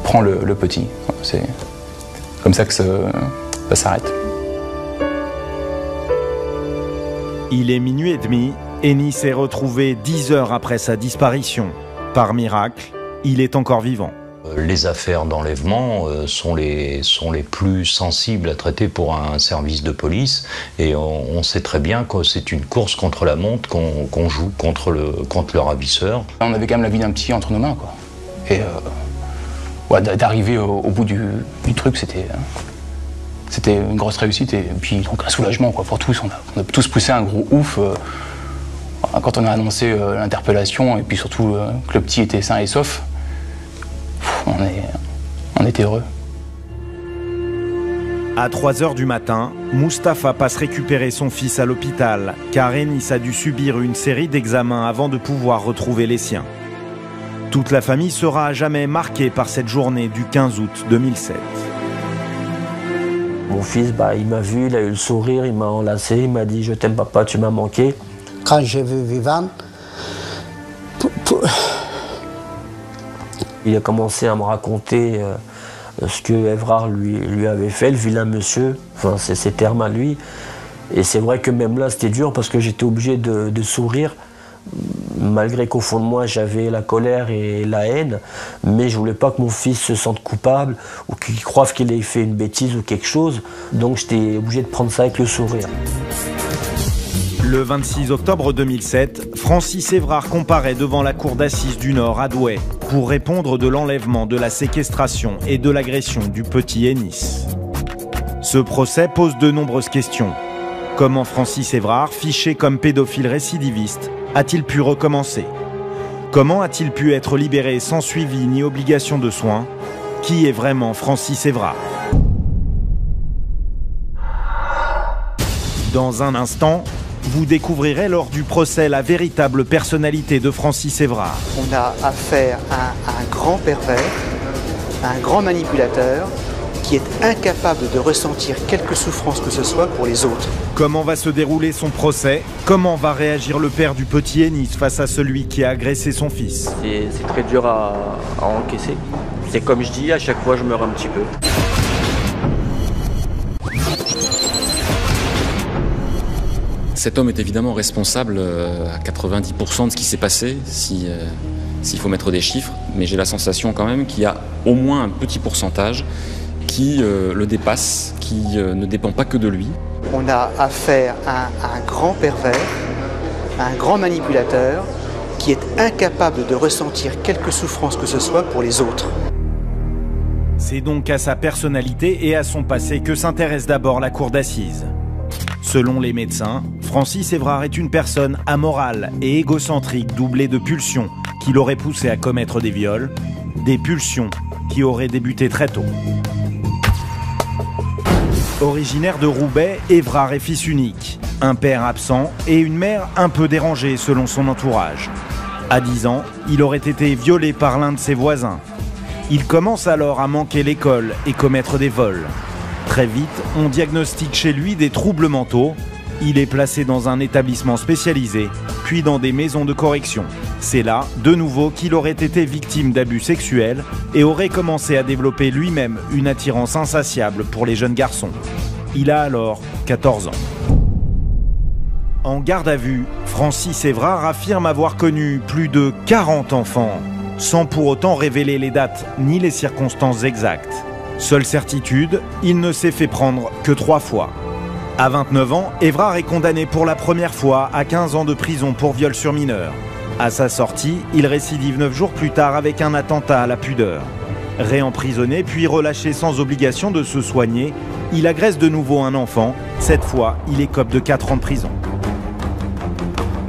prend le petit. C'est comme ça que ça s'arrête. Il est minuit et demi. Ennis est retrouvé 10 heures après sa disparition. Par miracle, il est encore vivant. Les affaires d'enlèvement sont les plus sensibles à traiter pour un service de police et on sait très bien que c'est une course contre la montre qu'on joue contre le ravisseur. On avait quand même la vie d'un petit entre nos mains, quoi. Et d'arriver au bout du truc, c'était une grosse réussite et puis donc un soulagement, quoi, pour tous. On a tous poussé un gros ouf quand on a annoncé l'interpellation et puis surtout que le petit était sain et sauf. On était heureux. À 3 h du matin, Mustapha passe récupérer son fils à l'hôpital, car Ennis a dû subir une série d'examens avant de pouvoir retrouver les siens. Toute la famille sera à jamais marquée par cette journée du 15 août 2007. Mon fils, il m'a vu, il a eu le sourire, il m'a enlacé, il m'a dit « Je t'aime papa, tu m'as manqué ». Quand j'ai vu Vivan, il a commencé à me raconter ce que Évrard lui avait fait, le vilain monsieur, enfin c'est ses termes à lui. Et c'est vrai que même là c'était dur parce que j'étais obligé de sourire, malgré qu'au fond de moi j'avais la colère et la haine, mais je voulais pas que mon fils se sente coupable ou qu'il croie qu'il ait fait une bêtise ou quelque chose, donc j'étais obligé de prendre ça avec le sourire. Le 26 octobre 2007, Francis Évrard comparaît devant la cour d'assises du Nord à Douai pour répondre de l'enlèvement, de la séquestration et de l'agression du petit Ennis. Ce procès pose de nombreuses questions. Comment Francis Évrard, fiché comme pédophile récidiviste, a-t-il pu recommencer? Comment a-t-il pu être libéré sans suivi ni obligation de soins? Qui est vraiment Francis Évrard? Dans un instant, vous découvrirez lors du procès la véritable personnalité de Francis Évrard. On a affaire à un grand pervers, un grand manipulateur qui est incapable de ressentir quelque souffrance que ce soit pour les autres. Comment va se dérouler son procès? Comment va réagir le père du petit Ennis face à celui qui a agressé son fils? C'est très dur à encaisser. C'est comme je dis, à chaque fois je meurs un petit peu. Cet homme est évidemment responsable à 90% de ce qui s'est passé, s'il faut mettre des chiffres, mais j'ai la sensation quand même qu'il y a au moins un petit pourcentage qui le dépasse, qui ne dépend pas que de lui. On a affaire à un grand pervers, un grand manipulateur qui est incapable de ressentir quelque souffrance que ce soit pour les autres. C'est donc à sa personnalité et à son passé que s'intéresse d'abord la cour d'assises. Selon les médecins, Francis Évrard est une personne amorale et égocentrique doublée de pulsions qui l'auraient poussé à commettre des viols, des pulsions qui auraient débuté très tôt. Originaire de Roubaix, Évrard est fils unique, un père absent et une mère un peu dérangée selon son entourage. À 10 ans, il aurait été violé par l'un de ses voisins. Il commence alors à manquer l'école et commettre des vols. Très vite, on diagnostique chez lui des troubles mentaux. Il est placé dans un établissement spécialisé, puis dans des maisons de correction. C'est là, de nouveau, qu'il aurait été victime d'abus sexuels et aurait commencé à développer lui-même une attirance insatiable pour les jeunes garçons. Il a alors 14 ans. En garde à vue, Francis Évrard affirme avoir connu plus de 40 enfants, sans pour autant révéler les dates ni les circonstances exactes. Seule certitude, il ne s'est fait prendre que 3 fois. À 29 ans, Évrard est condamné pour la première fois à 15 ans de prison pour viol sur mineur. À sa sortie, il récidive 9 jours plus tard avec un attentat à la pudeur. Réemprisonné puis relâché sans obligation de se soigner, il agresse de nouveau un enfant. Cette fois, il écope de 4 ans de prison.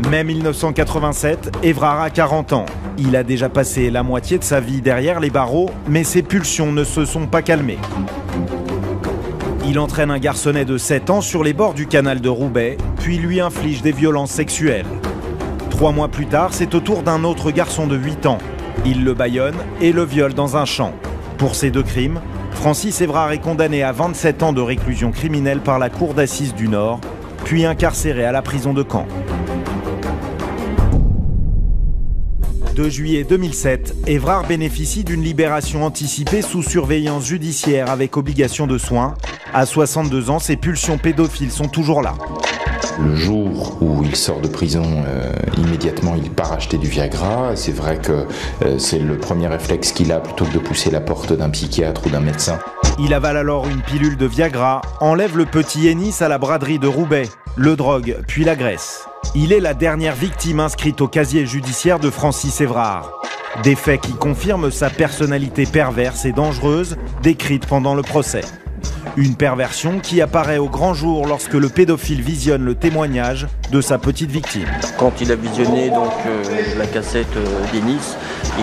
Mai 1987, Évrard a 40 ans. Il a déjà passé la moitié de sa vie derrière les barreaux, mais ses pulsions ne se sont pas calmées. Il entraîne un garçonnet de 7 ans sur les bords du canal de Roubaix, puis lui inflige des violences sexuelles. 3 mois plus tard, c'est au tour d'un autre garçon de 8 ans. Il le bâillonne et le viole dans un champ. Pour ces 2 crimes, Francis Évrard est condamné à 27 ans de réclusion criminelle par la Cour d'assises du Nord, puis incarcéré à la prison de Caen. 2 juillet 2007, Évrard bénéficie d'une libération anticipée sous surveillance judiciaire avec obligation de soins. À 62 ans, ses pulsions pédophiles sont toujours là. Le jour où il sort de prison, immédiatement il part acheter du Viagra. C'est vrai que c'est le premier réflexe qu'il a plutôt que de pousser la porte d'un psychiatre ou d'un médecin. Il avale alors une pilule de Viagra, enlève le petit Ennis à la braderie de Roubaix, le drogue puis l'agresse. Il est la dernière victime inscrite au casier judiciaire de Francis Évrard. Des faits qui confirment sa personnalité perverse et dangereuse, décrite pendant le procès. Une perversion qui apparaît au grand jour lorsque le pédophile visionne le témoignage de sa petite victime. Quand il a visionné donc, la cassette d'Ennis,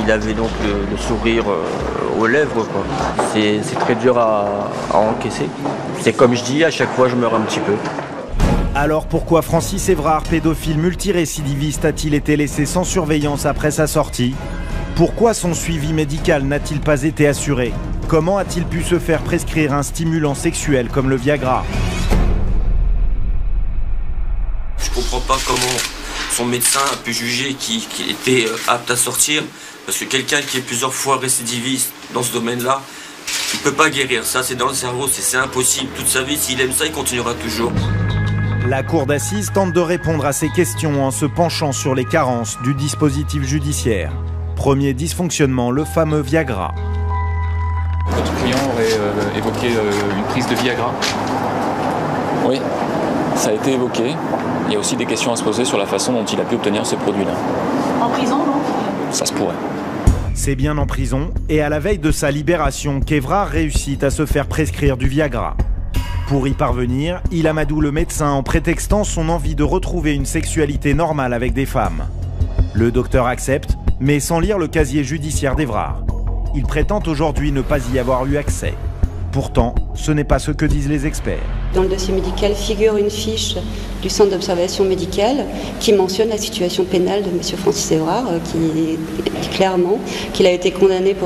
il avait donc le sourire aux lèvres. C'est très dur à encaisser. C'est comme je dis, à chaque fois je meurs un petit peu. Alors pourquoi Francis Évrard, pédophile multirécidiviste, a-t-il été laissé sans surveillance après sa sortie? Pourquoi son suivi médical n'a-t-il pas été assuré? Comment a-t-il pu se faire prescrire un stimulant sexuel comme le Viagra? Je comprends pas comment son médecin a pu juger qu'il était apte à sortir, parce que quelqu'un qui est plusieurs fois récidiviste dans ce domaine-là, il peut pas guérir. Ça, c'est dans le cerveau, c'est impossible. Toute sa vie, s'il aime ça, il continuera toujours. La cour d'assises tente de répondre à ces questions en se penchant sur les carences du dispositif judiciaire. Premier dysfonctionnement, le fameux Viagra. Votre client aurait évoqué une prise de Viagra. Oui, ça a été évoqué. Il y a aussi des questions à se poser sur la façon dont il a pu obtenir ce produit-là. En prison, donc? Ça se pourrait. C'est bien en prison et à la veille de sa libération qu'Évrard réussit à se faire prescrire du Viagra. Pour y parvenir, il amadoue le médecin en prétextant son envie de retrouver une sexualité normale avec des femmes. Le docteur accepte, mais sans lire le casier judiciaire d'Évrard. Il prétend aujourd'hui ne pas y avoir eu accès. Pourtant, ce n'est pas ce que disent les experts. Dans le dossier médical figure une fiche du centre d'observation médicale qui mentionne la situation pénale de M. Francis Évrard, qui dit clairement qu'il a été condamné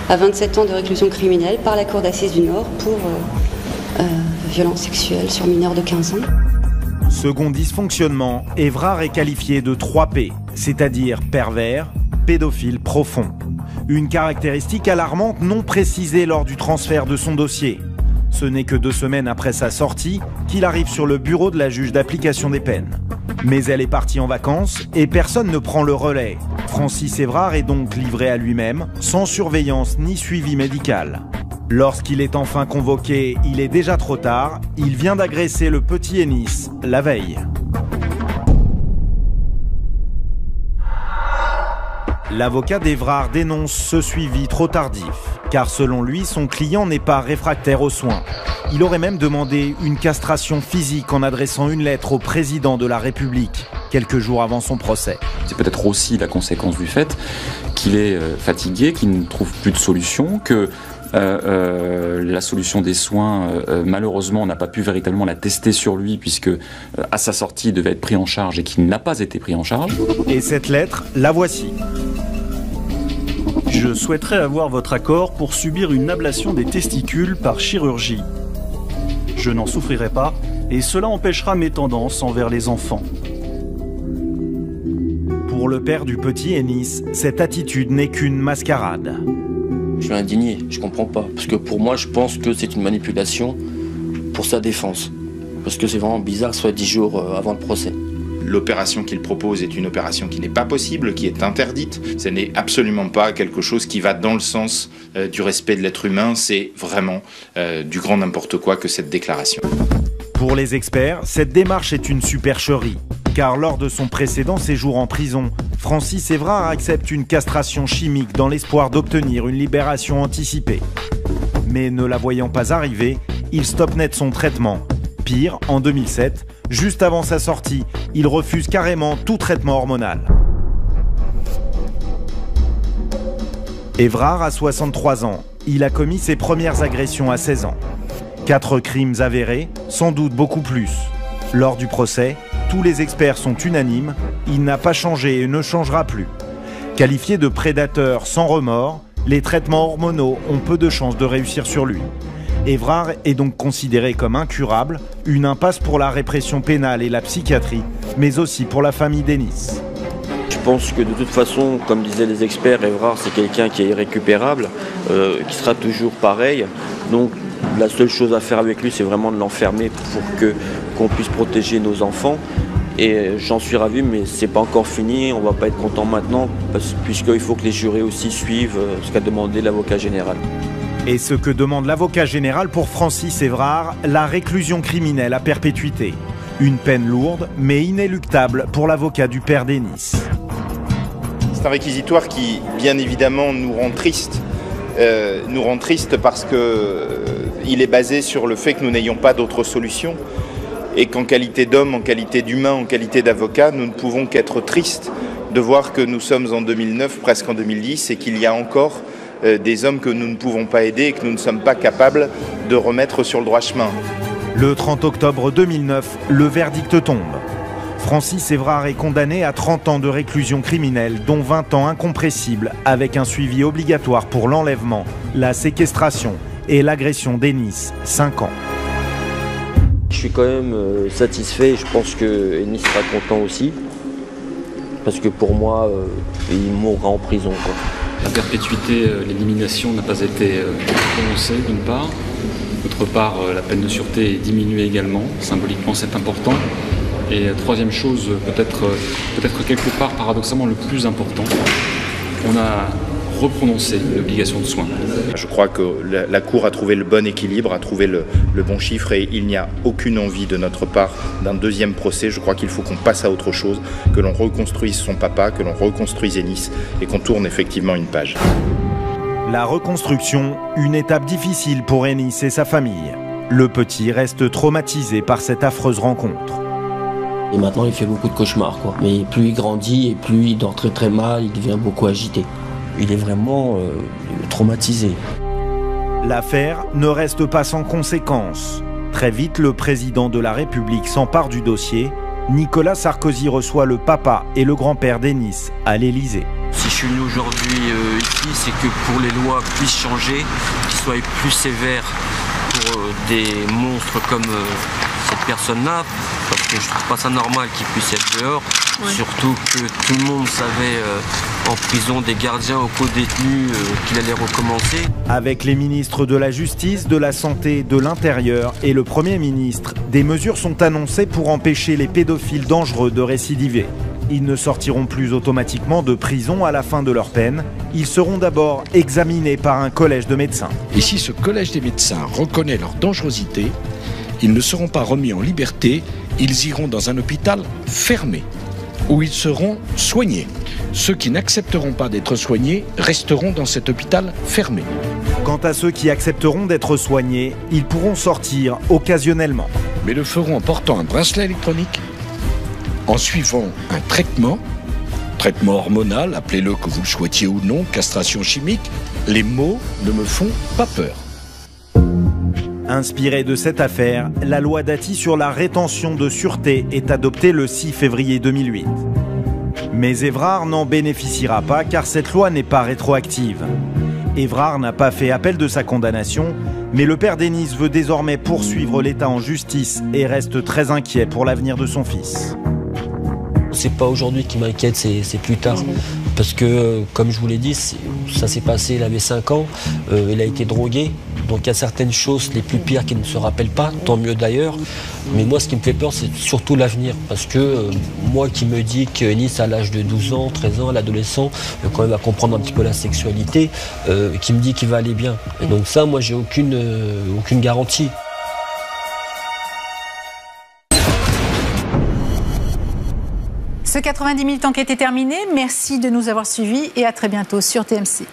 à 27 ans de réclusion criminelle par la Cour d'assises du Nord pour violence sexuelle sur mineurs de 15 ans. Second dysfonctionnement, Évrard est qualifié de 3P, c'est-à-dire pervers, pédophile profond. Une caractéristique alarmante non précisée lors du transfert de son dossier. Ce n'est que 2 semaines après sa sortie qu'il arrive sur le bureau de la juge d'application des peines. Mais elle est partie en vacances et personne ne prend le relais. Francis Évrard est donc livré à lui-même, sans surveillance ni suivi médical. Lorsqu'il est enfin convoqué, il est déjà trop tard. Il vient d'agresser le petit Ennis la veille. L'avocat d'Évrard dénonce ce suivi trop tardif, car selon lui, son client n'est pas réfractaire aux soins. Il aurait même demandé une castration physique en adressant une lettre au président de la République, quelques jours avant son procès. C'est peut-être aussi la conséquence du fait qu'il est fatigué, qu'il ne trouve plus de solution, que la solution des soins, malheureusement, on n'a pas pu véritablement la tester sur lui puisque à sa sortie, il devait être pris en charge et qu'il n'a pas été pris en charge. Et cette lettre, la voici. Je souhaiterais avoir votre accord pour subir une ablation des testicules par chirurgie. Je n'en souffrirai pas et cela empêchera mes tendances envers les enfants. Pour le père du petit Ennis, cette attitude n'est qu'une mascarade. Je suis indigné, je comprends pas. Parce que pour moi, je pense que c'est une manipulation pour sa défense. Parce que c'est vraiment bizarre que ce soit 10 jours avant le procès. L'opération qu'il propose est une opération qui n'est pas possible, qui est interdite. Ce n'est absolument pas quelque chose qui va dans le sens du respect de l'être humain. C'est vraiment du grand n'importe quoi que cette déclaration. Pour les experts, cette démarche est une supercherie, car lors de son précédent séjour en prison, Francis Évrard accepte une castration chimique dans l'espoir d'obtenir une libération anticipée. Mais ne la voyant pas arriver, il stoppe net son traitement. Pire, en 2007, juste avant sa sortie, il refuse carrément tout traitement hormonal. Évrard a 63 ans. Il a commis ses premières agressions à 16 ans. 4 crimes avérés, sans doute beaucoup plus. Lors du procès, tous les experts sont unanimes, il n'a pas changé et ne changera plus. Qualifié de prédateur sans remords, les traitements hormonaux ont peu de chances de réussir sur lui. Évrard est donc considéré comme incurable, une impasse pour la répression pénale et la psychiatrie, mais aussi pour la famille d'Ennis. Je pense que de toute façon, comme disaient les experts, Évrard c'est quelqu'un qui est irrécupérable, qui sera toujours pareil. Donc la seule chose à faire avec lui, c'est vraiment de l'enfermer pour qu'on puisse protéger nos enfants. Et j'en suis ravi, mais c'est pas encore fini, on va pas être content maintenant, puisqu'il faut que les jurés aussi suivent ce qu'a demandé l'avocat général. Et ce que demande l'avocat général pour Francis Évrard, la réclusion criminelle à perpétuité. Une peine lourde, mais inéluctable pour l'avocat du père d'Ennis. C'est un réquisitoire qui, bien évidemment, nous rend tristes. Parce qu'il est basé sur le fait que nous n'ayons pas d'autre solution et qu'en qualité d'homme, en qualité d'humain, en qualité d'avocat, nous ne pouvons qu'être tristes de voir que nous sommes en 2009, presque en 2010, et qu'il y a encore des hommes que nous ne pouvons pas aider et que nous ne sommes pas capables de remettre sur le droit chemin. Le 30 octobre 2009, le verdict tombe. Francis Évrard est condamné à 30 ans de réclusion criminelle, dont 20 ans incompressibles, avec un suivi obligatoire pour l'enlèvement, la séquestration et l'agression d'Ennis, 5 ans. Je suis quand même satisfait et je pense que Ennis sera content aussi, parce que pour moi, il mourra en prison, quoi. La perpétuité, l'élimination n'a pas été prononcée d'une part. D'autre part, la peine de sûreté est diminuée également. Symboliquement, c'est important. Et troisième chose, peut-être quelque part paradoxalement le plus important, on a reprononcé l'obligation de soins. Je crois que la Cour a trouvé le bon équilibre, a trouvé le bon chiffre et il n'y a aucune envie de notre part d'un deuxième procès. Je crois qu'il faut qu'on passe à autre chose, que l'on reconstruise son papa, que l'on reconstruise Ennis et qu'on tourne effectivement une page. La reconstruction, une étape difficile pour Ennis et sa famille. Le petit reste traumatisé par cette affreuse rencontre. Et maintenant, il fait beaucoup de cauchemars, quoi. Mais plus il grandit et plus il dort très très mal, il devient beaucoup agité. Il est vraiment traumatisé. L'affaire ne reste pas sans conséquences. Très vite, le président de la République s'empare du dossier. Nicolas Sarkozy reçoit le papa et le grand-père d'Ennis à l'Élysée. Si je suis venu aujourd'hui ici, c'est que pour les lois puissent changer, qu'ils soient plus sévères pour des monstres comme cette personne-là, parce que je trouve pas ça normal qu'il puisse être dehors, surtout que tout le monde savait en prison des gardiens aux co-détenus qu'il allait recommencer. Avec les ministres de la Justice, de la Santé, de l'Intérieur et le Premier ministre, des mesures sont annoncées pour empêcher les pédophiles dangereux de récidiver. Ils ne sortiront plus automatiquement de prison à la fin de leur peine. Ils seront d'abord examinés par un collège de médecins. Et si ce collège des médecins reconnaît leur dangerosité, ils ne seront pas remis en liberté, ils iront dans un hôpital fermé, où ils seront soignés. Ceux qui n'accepteront pas d'être soignés resteront dans cet hôpital fermé. Quant à ceux qui accepteront d'être soignés, ils pourront sortir occasionnellement. Mais le feront en portant un bracelet électronique, en suivant un traitement hormonal, appelez-le que vous le souhaitiez ou non, castration chimique. Les mots ne me font pas peur. Inspirée de cette affaire, la loi Dati sur la rétention de sûreté est adoptée le 6 février 2008. Mais Évrard n'en bénéficiera pas car cette loi n'est pas rétroactive. Évrard n'a pas fait appel de sa condamnation, mais le père d'Ennis veut désormais poursuivre l'État en justice et reste très inquiet pour l'avenir de son fils. C'est pas aujourd'hui qui m'inquiète, c'est plus tard. Parce que, comme je vous l'ai dit, ça s'est passé, il avait 5 ans, il a été drogué. Donc il y a certaines choses les plus pires qui ne se rappellent pas, tant mieux d'ailleurs. Mais moi, ce qui me fait peur, c'est surtout l'avenir. Parce que moi qui me dis que Ennis, à l'âge de 12 ans, 13 ans, l'adolescent, quand même va comprendre un petit peu la sexualité, qui me dit qu'il va aller bien. Et donc ça, moi, j'ai aucune garantie. Ce 90 minutes enquête est terminé. Merci de nous avoir suivis et à très bientôt sur TMC.